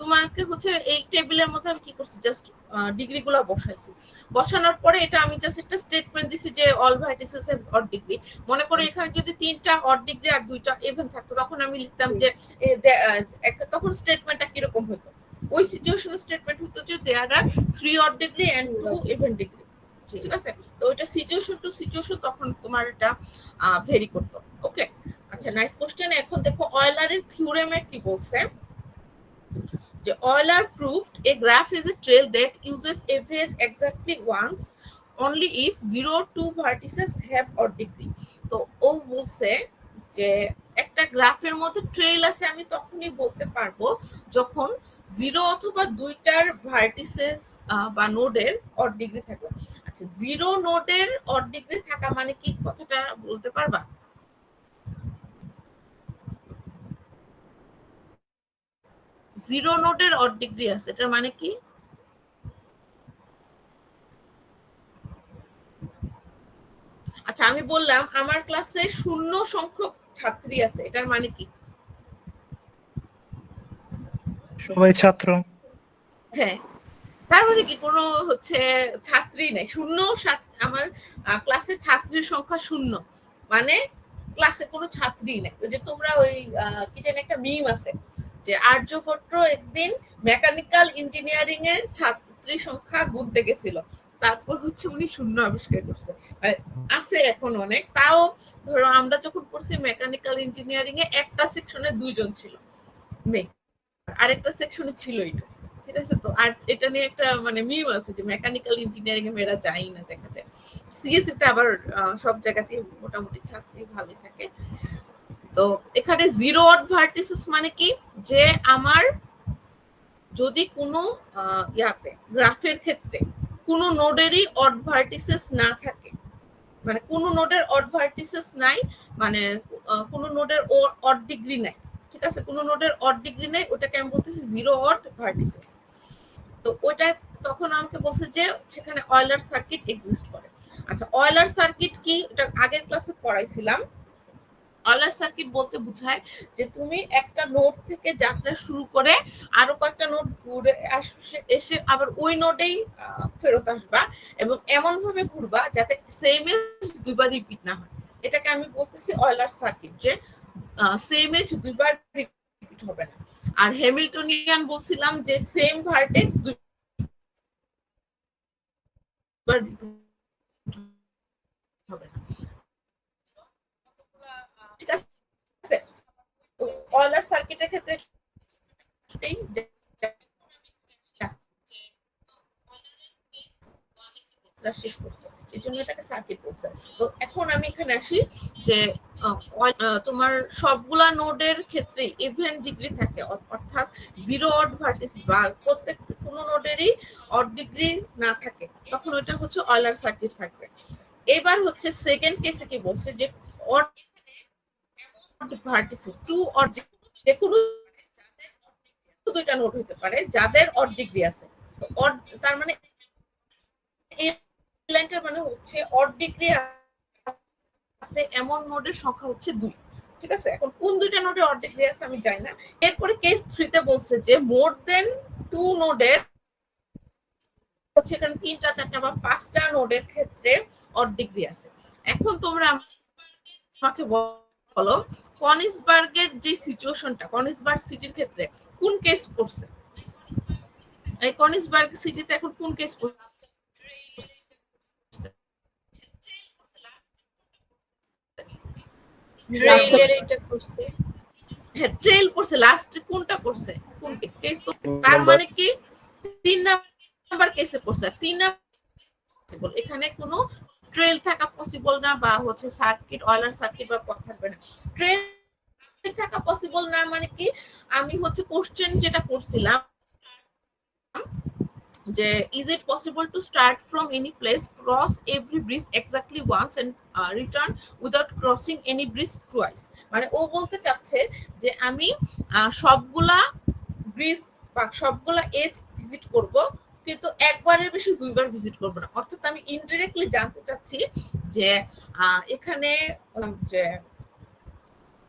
S2: তোমাকে হচ্ছে এই টেবিলের মধ্যে আমি কি করছি, জাস্ট ডিগ্রি গুলা বসাইছি। বসানোর পরে এটা আমি জাস্ট একটা স্টেটমেন্ট দিছি যে all vertices have odd degree. মনে করো এখানে যদি 3টা অড ডিগ্রি আর 2টা ইভেন থাকতো, তখন আমি লিখতাম যে তখন স্টেটমেন্টটা কিরকম হতো। ওই সিচুয়েশনে স্টেটমেন্ট হতো যে there are 3 odd degree and 2 even degree, ঠিক আছে। তো ওইটা সিচুয়েশন টু সিচুয়েশন তখন তোমার এটা ভেরি করতো। ওকে, আচ্ছা, নাইস কোশ্চেন। এখন দেখো অয়লারের থিওরেমে কি বলছে, যে Euler proved a graph is a trail that uses average exactly once only if 0 2 vertices have odd degree। তো ও বলছে যে একটা গ্রাফের মধ্যে ট্রেল আছে আমি তখনই বলতে পারবো যখন 0 অথবা 2টার ভার্টিসেস বা নোডের অড ডিগ্রি থাকবে। আচ্ছা, 0 নোডের অড ডিগ্রি থাকা মানে কি, কথাটা বলতে পারবা? 0 নোডের অড ডিগ্রি আছে, এটার মানে কি? আচ্ছা, আমি বললাম আমার ক্লাসে 0 সংখ্যক ছাত্রী আছে, এটার মানে কি?
S4: সবাই ছাত্র।
S2: হ্যাঁ, তার মানে কি কোনো হচ্ছে ছাত্রী নেই, 0 আমার ক্লাসে ছাত্রীর সংখ্যা 0, মানে ক্লাসে কোনো ছাত্রী নেই। ওই যে তোমরা ওই কি জানি একটা মিম আছে যে আর্যভট্ট একদিন মেকানিক্যাল ইঞ্জিনিয়ারিং এর ছাত্রী সংখ্যা গুনতে গেছিল, তারপর হচ্ছে উনি শূন্য আবিষ্কার করছে। মানে আছে এখন অনেক, তাও ধরো আমরা যখন পড়ছি মেকানিক্যাল ইঞ্জিনিয়ারিং এ একটা সেকশনে 2 জন ছিল মেয়ে, আরেকটা সেকশনে ছিল এটা, ঠিক আছে। তো আর এটা নিয়ে একটা মানে মিম আছে যে মেকানিক্যাল ইঞ্জিনিয়ারিং এ মেয়েরা যায় না, দেখা যায়। সিএসসি তে আবার সব জায়গাতে মোটামুটি ছাত্রী ভালোই থাকে। তো এখানে জিরো অড ভার্টিসেস মানে কি, যে আমার যদি কোনো ইয়াতে গ্রাফের ক্ষেত্রে কোনো নোডেরই অড ভার্টিসেস না থাকে, মানে কোনো নোডের অড ভার্টিসেস নাই, মানে কোনো নোডের অড ডিগ্রি নাই, ঠিক আছে, কোনো নোডের অড ডিগ্রি নাই, ওটাকে আমি বলতেছি জিরো অড ভার্টিসেস। তো ওটা তখন আমাকে বলছে যে সেখানে অয়লার সার্কিট এক্সিস্ট করে। আচ্ছা, অয়লার সার্কিট কি, এটা আগের ক্লাসে পড়াইছিলাম। অয়লার সার্কিট বলতে বোঝায় যে তুমি একটা নোড থেকে যাত্রা শুরু করে আরো কয়েকটা নোড ঘুরে এসে আবার ওই নোডেই ফেরত আসবা, এবং এমন ভাবে ঘুরবা যাতে সেম এজ দুইবার রিপিট না হয়। এটাকে আমি বলতেছি অয়লার সার্কিট, যে সেম এজ দুইবার রিপিট হবে না। আর হ্যামিল্টনিয়ান বলছিলাম যে সেম ভার্টেক্স দুইবার হবে না, ঠিক আছে। অয়লার সার্কিটের ক্ষেত্রে শেষ করছে, এই জন্য এটাকে সার্কিট বলছে। তো এখন আমি এখানে আসি যে তোমার সবগুলা নোডের ক্ষেত্রে ইভেন ডিগ্রি থাকে, অর্থাৎ জিরো অড ভার্টিস বা প্রত্যেক কোনো নোডেরই অড ডিগ্রি না থাকে, তখন ওটা হচ্ছে অয়লার সার্কিট থাকবে। এবার হচ্ছে সেকেন্ড কেসে কি বলছে, যে অড ভার্টিসেস টু অর যে কোনো দুইটা নোড হতে পারে যাদের অড ডিগ্রি আছে। অড তার মানে এই লাইনটার মানে হচ্ছে অড ডিগ্রি আছে এমন নোডের সংখ্যা হচ্ছে 2, ঠিক আছে। এখন কোন দুইটা নোডে অড ডিগ্রি আছে আমি জানি না। এরপরে কেস 3 তে বলছে যে মোর দেন 2 নোডের হচ্ছে এখানে 3টা 4টা বা 5টা নোডের ক্ষেত্রে অড ডিগ্রি আছে। এখন তোমরা আমাকে বলো কনিসবার্গের যে সিচুয়েশনটা, কনিসবার্গ সিটির ক্ষেত্রে কোন কেস পড়ছে? এই কনিসবার্গ সিটিতে এখন কোন কেস পড়ছে?
S5: ট্রেইলের এটা করছে,
S2: হ্যাঁ ট্রেল পড়ছে, লাস্ট কোনটা পড়ছে, কোন কেস? কেস তো তার মানে কি 3 নাম্বার কেসে পড়ছে। 3 নাম্বার এখানে কোনো ট্রেল থাকা পসিবল না, বা হচ্ছে সার্কিট অয়লার সার্কিট বা পথ থাকবে না। ট্রেল থাকা পসিবল না মানে কি, আমি হচ্ছে কোশ্চেন যেটা করছিলাম যে is it possible to start from any place, cross every bridge exactly once and return without crossing any bridge twice? মানে ও বলতে চাচ্ছে যে আমি সবগুলা ব্রিজ বা সবগুলা এজ ভিজিট করব, কিন্তু একবারের বেশি দুইবার ভিজিট করব না। অর্থাৎ আমি ইনডিরেক্টলি জানতে চাচ্ছি যে এখানে যে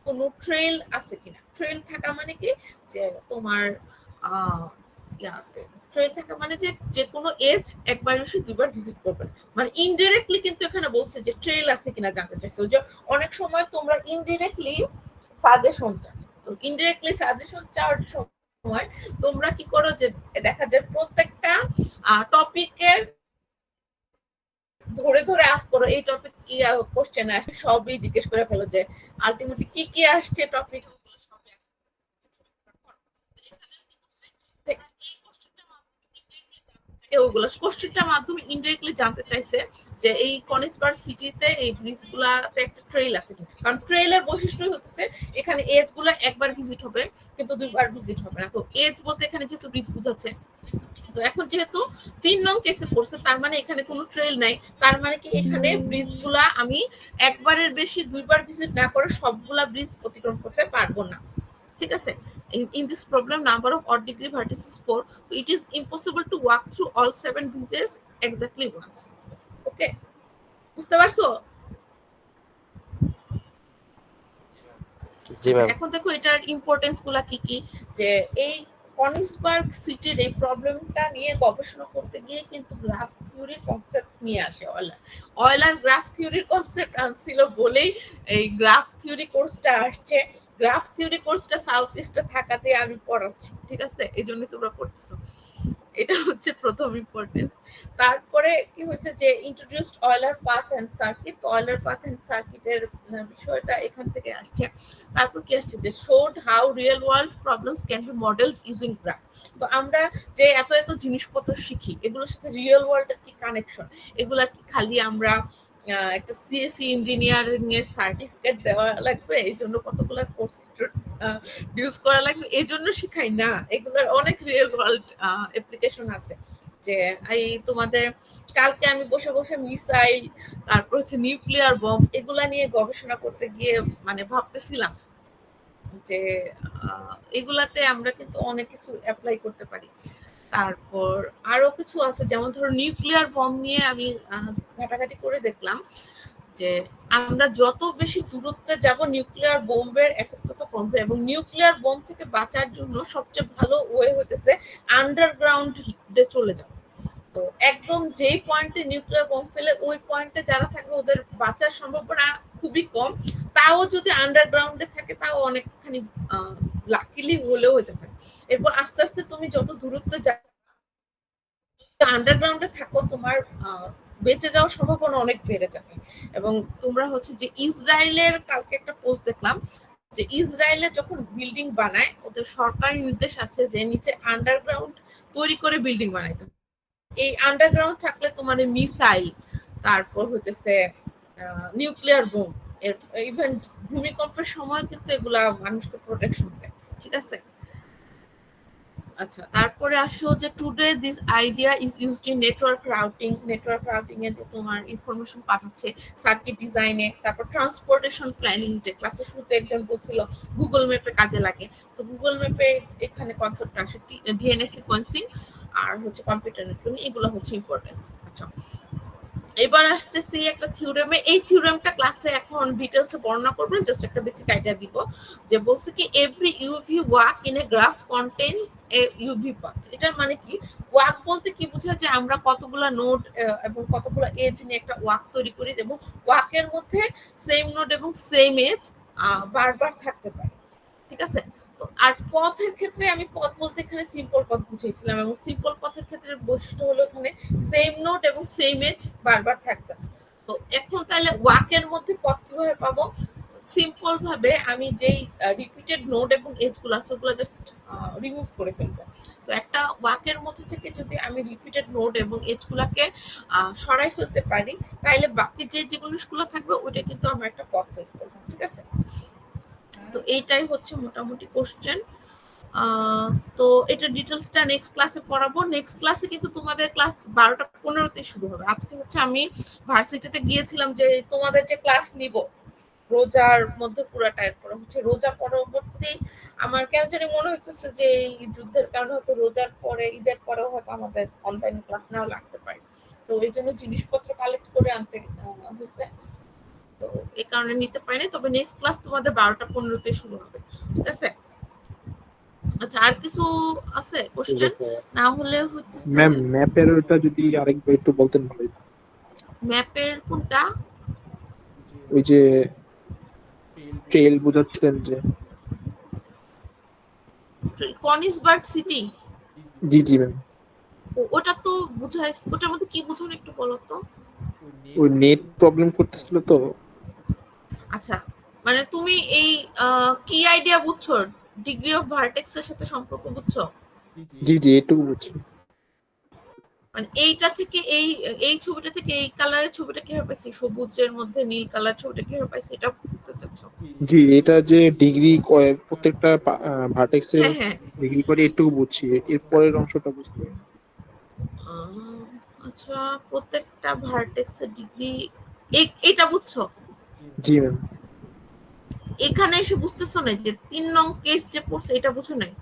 S2: কোনো ট্রেল আছে কিনা। ট্রেল থাকা মানে কি, যে তোমার ট্রেল থাকা মানে যে কোনো এজ একবার এসে দুইবার ভিজিট করবে না। মানে ইনডিরেক্টলি কিন্তু এখানে বলছে যে ট্রেল আছে কিনা জানতে চাইছে। যে অনেক সময় তোমরা ইনডিরেক্টলি সাজেশন চাও, তো ইনডিরেক্টলি সাজেশন চাওয়ার সময় তোমরা কি করো, যে দেখা যায় প্রত্যেকটা টপিকের ধরে ধরে আস করো এই টপিক কি কোশ্চেন আসে সবই জিজ্ঞেস করে ফেলো, যে আলটিমেটলি কি কি আসছে টপিক। ওগুলো কোশ্চেনটার মাধ্যমে ইনডিরেক্টলি জানতে চাইছে যে এই কনিসবার্গ সিটিতে এই ব্রিজগুলাতে একটা ট্রেল আছে কিনা। কারণ ট্রেলের বৈশিষ্ট্য হচ্ছে এখানে এজ গুলা একবার ভিজিট হবে কিন্তু দুইবার ভিজিট হবে না। তো এজ বলতে এখানে যেহেতু ব্রিজ বুঝাচ্ছে, তো এখন যেহেতু 3 নং কেসে পড়ছে, তার মানে এখানে কোনো ট্রেল নাই। তার মানে কি এখানে ব্রিজগুলা আমি একবারের বেশি দুইবার ভিজিট না করে সবগুলা ব্রিজ অতিক্রম করতে পারবো না, ঠিক আছে। In this problem, number of odd degree vertices is 4, so it is impossible to walk through all 7 bridges exactly once. Okay, বুঝতে পারছো?
S7: জি ম্যাম।
S2: এখন দেখো এটার ইম্পর্টেন্স গুলা কি কি, যে এই কনিসবার্গ সিটির এই প্রবলেমটা নিয়ে গবেষণা করতে গিয়ে কিন্তু গ্রাফ থিওরির কনসেপ্ট নিয়ে আসে অয়লার। অয়লার গ্রাফ থিওরির কনসেপ্ট আনছিল বলেই এই গ্রাফ থিওরি কোর্সটা আসছে। গ্রাফ থিওরি কোর্সটা সাউথ ইস্টে থাকাতে আমি পড়াচ্ছি, ঠিক আছে, এই জন্য তোমরা পড়তেছো। এটা হচ্ছে প্রথম ইম্পর্টেন্স। তারপরে কি হয়েছে যে introduced Euler path and circuit, Euler path and সার্কিটের বিষয়টা এখান থেকে আসছে। তারপর কি আসছে যে showed how real world problems can be modelled using graph. তো আমরা যে এত এত জিনিসপত্র শিখি এগুলোর সাথে রিয়েল ওয়ার্ল্ডের কি কানেকশন, এগুলা কি খালি আমরা একটা সিএসসি ইঞ্জিনিয়ারিং এর সার্টিফিকেট দেওয়া লাগবে, এই জন্য কতগুলো কোর্স ইউজ করা লাগবে এই জন্য শিখাই না, এগুলোর অনেক রিয়েল ওয়ার্ল্ড অ্যাপ্লিকেশন আছে। যে এই তোমাদের কালকে আমি বসে বসে মিসাইল, তারপর হচ্ছে নিউক্লিয়ার বম, এগুলা নিয়ে গবেষণা করতে গিয়ে মানে ভাবতেছিলাম যে এগুলাতে আমরা কিন্তু অনেক কিছু অ্যাপ্লাই করতে পারি। তারপর আরো কিছু আছে, যেমন ধরো নিউক্লিয়ার বম নিয়ে আমি ঘাটাঘাটি করে দেখলাম যে আমরা যত বেশি দূরত্বে যাব নিউক্লিয়ার বোমের এফেক্ট তত কমবে, এবং নিউক্লিয়ার বোম থেকে বাঁচার জন্য সবচেয়ে ভালো ওয়ে হতেছে আন্ডারগ্রাউন্ডে চলে যাওয়া। তো একদম যেই পয়েন্টে নিউক্লিয়ার বোম ফেলে ওই পয়েন্টে যারা থাকবে ওদের বাঁচার সম্ভাবনা খুবই কম, তাও যদি আন্ডারগ্রাউন্ডে থাকে তাও অনেকখানি লাকিলি হলেও হতে পারে। এরপর আস্তে আস্তে তুমি যত দূরত্বে আন্ডারগ্রাউন্ডে থাকো তোমার বেঁচে যাওয়ার সম্ভাবনা অনেক বেড়ে যাবে। এবং তোমরা হচ্ছে যে ইসরায়েলের কালকে একটা পোস্ট দেখলাম যে ইসরায়েলে যখন বিল্ডিং বানায় ওদের সরকারি নির্দেশ আছে যে নিচে আন্ডারগ্রাউন্ড তৈরি করে বিল্ডিং বানাইতে। এই আন্ডারগ্রাউন্ড থাকলে তোমার মিসাইল, তারপর হইতেছে নিউক্লিয়ার বোম, ইভেন ভূমিকম্পের সময় কিন্তু এগুলা মানুষকে প্রোটেকশন দেয়। ঠিক আছে, আচ্ছা তারপরে আসো যে today this idea is used in network routing. Network routing এ যে তোমার ইনফরমেশন পাঠাচ্ছে, সার্কিট ডিজাইনে, তারপর ট্রান্সপোর্টেশন প্ল্যানিং, যে ক্লাসের শুরুতে একজন বলছিল গুগল ম্যাপে কাজে লাগে, তো গুগল ম্যাপে এখানে কনসেপ্ট আসে ডিএনএ সিকোয়েন্সিং আর হচ্ছে কম্পিউটার নেটওয়ার্কিং, এগুলো হচ্ছে ইম্পর্টেন্স। আচ্ছা এবার আসতেছি একটা থিওরেমে। এই থিওরেমটা ক্লাসে এখন ডিটেলসে বর্ণনা করবেন, জাস্ট একটা বেসিক আইডিয়া দিব। যে বলছে কি every UV walk in a graph contain A UV path. এটার মানে কি, ওয়াক বলতে কি বোঝায় যে আমরা কতগুলা নোড এবং কতগুলা এজ নিয়ে একটা ওয়াক তৈরি করি, এবং ওয়াকের মধ্যে সেম নোড এবং সেম এজ বারবার থাকতে পারে। ঠিক আছে, তো আর পথের ক্ষেত্রে আমি পথ বলতে এখানে সিম্পল পথ বুঝাইছিলাম, এবং সিম্পল পথের ক্ষেত্রে বৈশিষ্ট্য হলো এখানে সেম নোড এবং সেম এজ বারবার থাকবে। তো এখন তাহলে ওয়াকের মধ্যে পথ কিভাবে পাবো? সিম্পল ভাবে আমি যেই রিপিটেড নোড এবং এজ গুলো আছে ওগুলো জাস্ট রিমুভ করে ফেলবো। তো একটা ওয়াকের মধ্যে থেকে যদি আমি রিপিটেড নোড এবং এজ গুলাকে সরাই ফেলতে পারি, তাহলে বাকি যে জিনিসগুলো থাকবে ওইটা কিন্তু আমরা একটা পথ তৈরি করবো। ঠিক আছে, তো এইটাই হচ্ছে মোটামুটি কোশ্চেন। তো এটা ডিটেলসটা নেক্সট ক্লাসে পড়াবো। নেক্সট ক্লাসে কিন্তু তোমাদের ক্লাস 12:15 শুরু হবে। আজকে হচ্ছে আমি ভার্সিটিতে গিয়েছিলাম যে তোমাদের যে ক্লাস নিব রোজার মধ্যে পুরাটা, এরপর হচ্ছে রোজা পরবর্তী আমার কেন জানি মনে হচ্ছে যে এই যুদ্ধের কারণে হয়তো রোজার পরে ঈদের পরেও হয়তো আমাদের অনলাইন ক্লাস নাও লাগতে পারে, তো এই জন্য জিনিসপত্র কালেক্ট করে আনতে হয়েছে, তো এই কারণে নিতে পারিনি। তবে নেক্সট ক্লাস তোমাদের 12:15 শুরু হবে। ঠিক আছে, আচ্ছা আর কিছু আছে কোশ্চেন? না হলে হচ্ছে
S1: ম্যাম ম্যাপের ওটা যদি আরেকবার একটু বলতেন ভালো হতো।
S2: ম্যাপের কোনটা?
S1: ওই যে ট্রেল বুঝাচ্ছিলেন যে।
S2: কনিসবার্গ সিটি,
S1: জি জি ম্যাম।
S2: ওটা তো বুঝাই, ওটার মধ্যে কি বুঝানো একটু বলো তো।
S1: ওই নেট প্রবলেম করতেছিল তো।
S2: আচ্ছা মানে তুমি এই কি আইডিয়া বুঝছো, ডিগ্রি অফ ভার্টেক্স এর সাথে সম্পর্ক বুঝছো?
S1: জি জি এটুকু বুঝছি।
S2: মানে এইটা থেকে এই ছবিটা থেকে এই কালারের ছবিটা কিভাবে পাইছি, সবুজের মধ্যে নীল কালার ছবিটা কিভাবে পাইছি, এটা বুঝতে চাচ্ছো?
S1: জি এটা যে ডিগ্রি প্রত্যেকটা ভার্টেক্সে
S2: হ্যাঁ হ্যাঁ,
S1: ডিগ্রি করে এটুকু বুঝছি, এর পরের অংশটা বুঝতে পারি।
S2: আচ্ছা প্রত্যেকটা ভার্টেক্সের ডিগ্রি এটা বুঝছো?
S1: জি ম্যাম।
S2: এখানে এসে বুঝতেছো না যে 3 নং কেস যে পড়ছে এটা বুঝো নাই?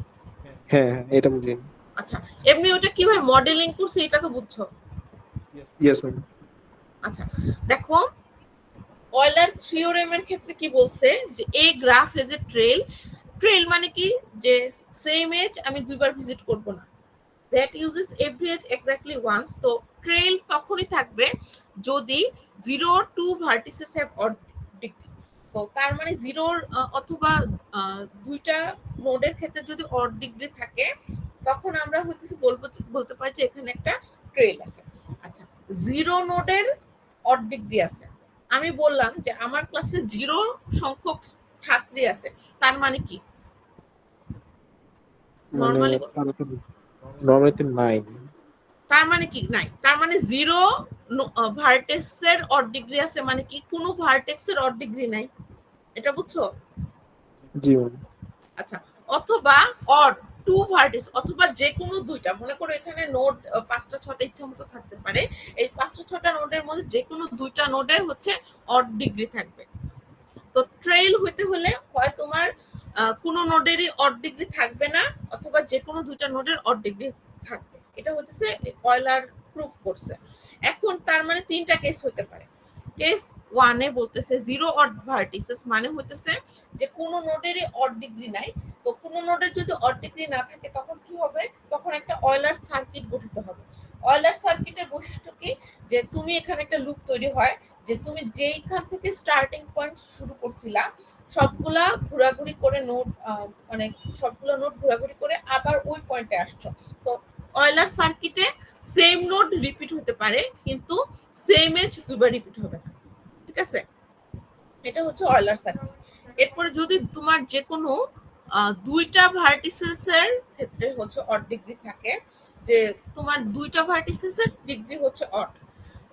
S1: হ্যাঁ এটা বুঝি।
S2: আচ্ছা এমনি ওটা কিভাবে মডেলিং করছে এটা তো বুঝছো?
S1: Yes ma'am.
S2: আচ্ছা দেখো অয়লার থিওরেম এর ক্ষেত্রে কি বলছে যে a graph has a trail. Trail মানে কি, যে সেম এজ আমি দুইবার ভিজিট করব না, that uses every edge exactly once. তো ট্রেল তখনই থাকবে যদি 0 2 ভার্টিসেস হ্যাভ অড ডিগ্রি। তো তার মানে 0 অথবা দুইটা নোডের ক্ষেত্রে যদি অড ডিগ্রি থাকে তখন আমরা হইতেছে বলতে পারি যে এখানে একটা ট্রেল আছে। আচ্ছা, জিরো নোডের অড ডিগ্রি আছে। আমি বললাম যে আমার ক্লাসে 0 সংখ্যক ছাত্রী আছে, তার মানে কি?
S1: মানে
S2: নরমালি
S1: নর্মালি তো 9।
S2: তার মানে কি? নাই। তার মানে 0 ভার্টেক্সের অড ডিগ্রি আছে, মানে কি কোনো ভার্টেক্সের অড ডিগ্রি নাই। এটা বুঝছো?
S1: জি ম্যাম।
S2: আচ্ছা, অথবা অড 2 ভার্টেক্স, অথবা যে কোনো দুইটা। মনে করো এখানে নোড 5টা 6টা ইচ্ছা মতো থাকতে পারে। এই 5টা 6টা নোডের মধ্যে যে কোনো দুইটা নোডের হচ্ছে অড ডিগ্রি থাকবে। তো ট্রেইল হইতে হলে হয় তোমার কোনো নোডেরই অড ডিগ্রি থাকবে না, অথবা যে কোনো দুইটা নোডের অড ডিগ্রি থাকবে। এটা হচ্ছে অয়লার প্রুফ করছে। এখন তার মানে 3টা কেস হতে পারে। কেস 1 এ বলতেছে 0 অড ভার্টিসেস, মানে হইতেছে যে কোনো নোডেরই অড ডিগ্রি নাই। তো কোনো নোডের যদি অড ডিগ্রি না থাকে তখন কি হবে? তখন একটা অয়লার সার্কিট গঠিত হবে। অয়লার সার্কিটের বৈশিষ্ট্য কি? যে তুমি এখানে একটা লুপ তৈরি হয়, যে তুমি যেইখান থেকে স্টার্টিং পয়েন্ট শুরু করছিলা সবগুলা ঘোরাঘুরি করে নোড, মানে সবগুলো নোড ঘোরাঘুরি করে আবার ওই পয়েন্টে আসছো। তো অয়লার সার্কিটে সেম নোড রিপিট হতে পারে, কিন্তু সেম এজ দুবার রিপিট হবে না। ঠিক আছে, এটা হচ্ছে অয়লার সার্কিট। এরপরে যদি তোমার যে কোনো দুইটা ভার্টিসেসের ক্ষেত্রে হচ্ছে অড ডিগ্রি থাকে, যে তোমার দুইটা ভার্টিসেসের ডিগ্রি হচ্ছে অড,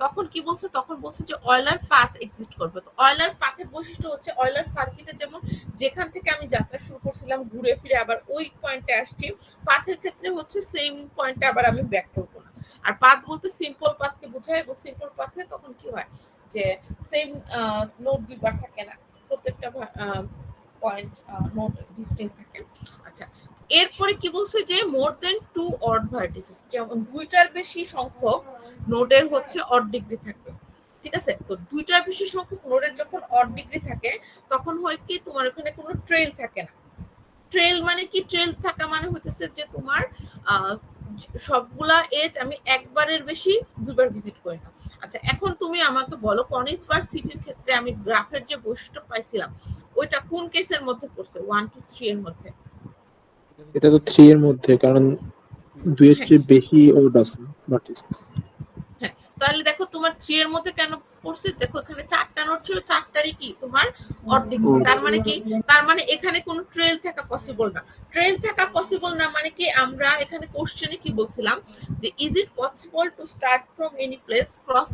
S2: তখন কি বলছে? তখন বলছে যে অয়লার পাথ এক্সিস্ট করবে। তো অয়লার পাথের বৈশিষ্ট্য হচ্ছে অয়লার সার্কিটে যেমন যেখান থেকে আমি যাত্রা শুরু করছিলাম ঘুরে ফিরে আবার ওই পয়েন্টে আসছি, পাথের ক্ষেত্রে হচ্ছে সেম পয়েন্টে আবার আমি ব্যাক করবো না। আর পাথ বলতে সিম্পল পাথকে বোঝায়, এবং সিম্পল পাথে তখন কি হয় যে সেম নোড দুইবার থাকে না, প্রত্যেকটা পয়েন্ট নোড ডিস্টিংক্ট থাকে। আচ্ছা, এরপরে কি বলছে? যে মোর দেন 2 অড ভার্টিসেস, যেমন দুইটার বেশি সংখ্যক নোডের হচ্ছে অড ডিগ্রি থাকবে। ঠিক আছে, তো দুইটার বেশি সংখ্যক নোডের যখন অড ডিগ্রি থাকে তখন হয় কি তোমার ওখানে কোনো ট্রেল থাকে না। ট্রেল মানে কি? ট্রেল থাকা মানে হইতেছে যে তোমার সবগুলা এজ আমি একবারের বেশি দুবার ভিজিট করি না। আচ্ছা, এখন তুমি আমাকে বলো কনিসবার্গ সিটির ক্ষেত্রে আমি গ্রাফের যে বৈশিষ্ট্য পাইছিলাম ওইটা কোন কেসের মধ্যে পড়ছে? 1 2 3 এর মধ্যে?
S1: এটা তো 3 এর মধ্যে, কারণ 2 এর চেয়ে বেশি ওড আছে ভার্টিসেস।
S2: হ্যাঁ, তাহলে দেখো তোমার 3 এর মধ্যে কেন পড়ছে? দেখো এখানে 4টা নোট ছিল, 4টারই কি তোমার অড ডিগ্রি। তার মানে কি? তার মানে এখানে কোনো ট্রেল থাকা পসিবল না। ট্রেল থাকা পসিবল না মানে কি? আমরা এখানে কোশ্চেনে কি বলছিলাম যে is it possible to start from any place cross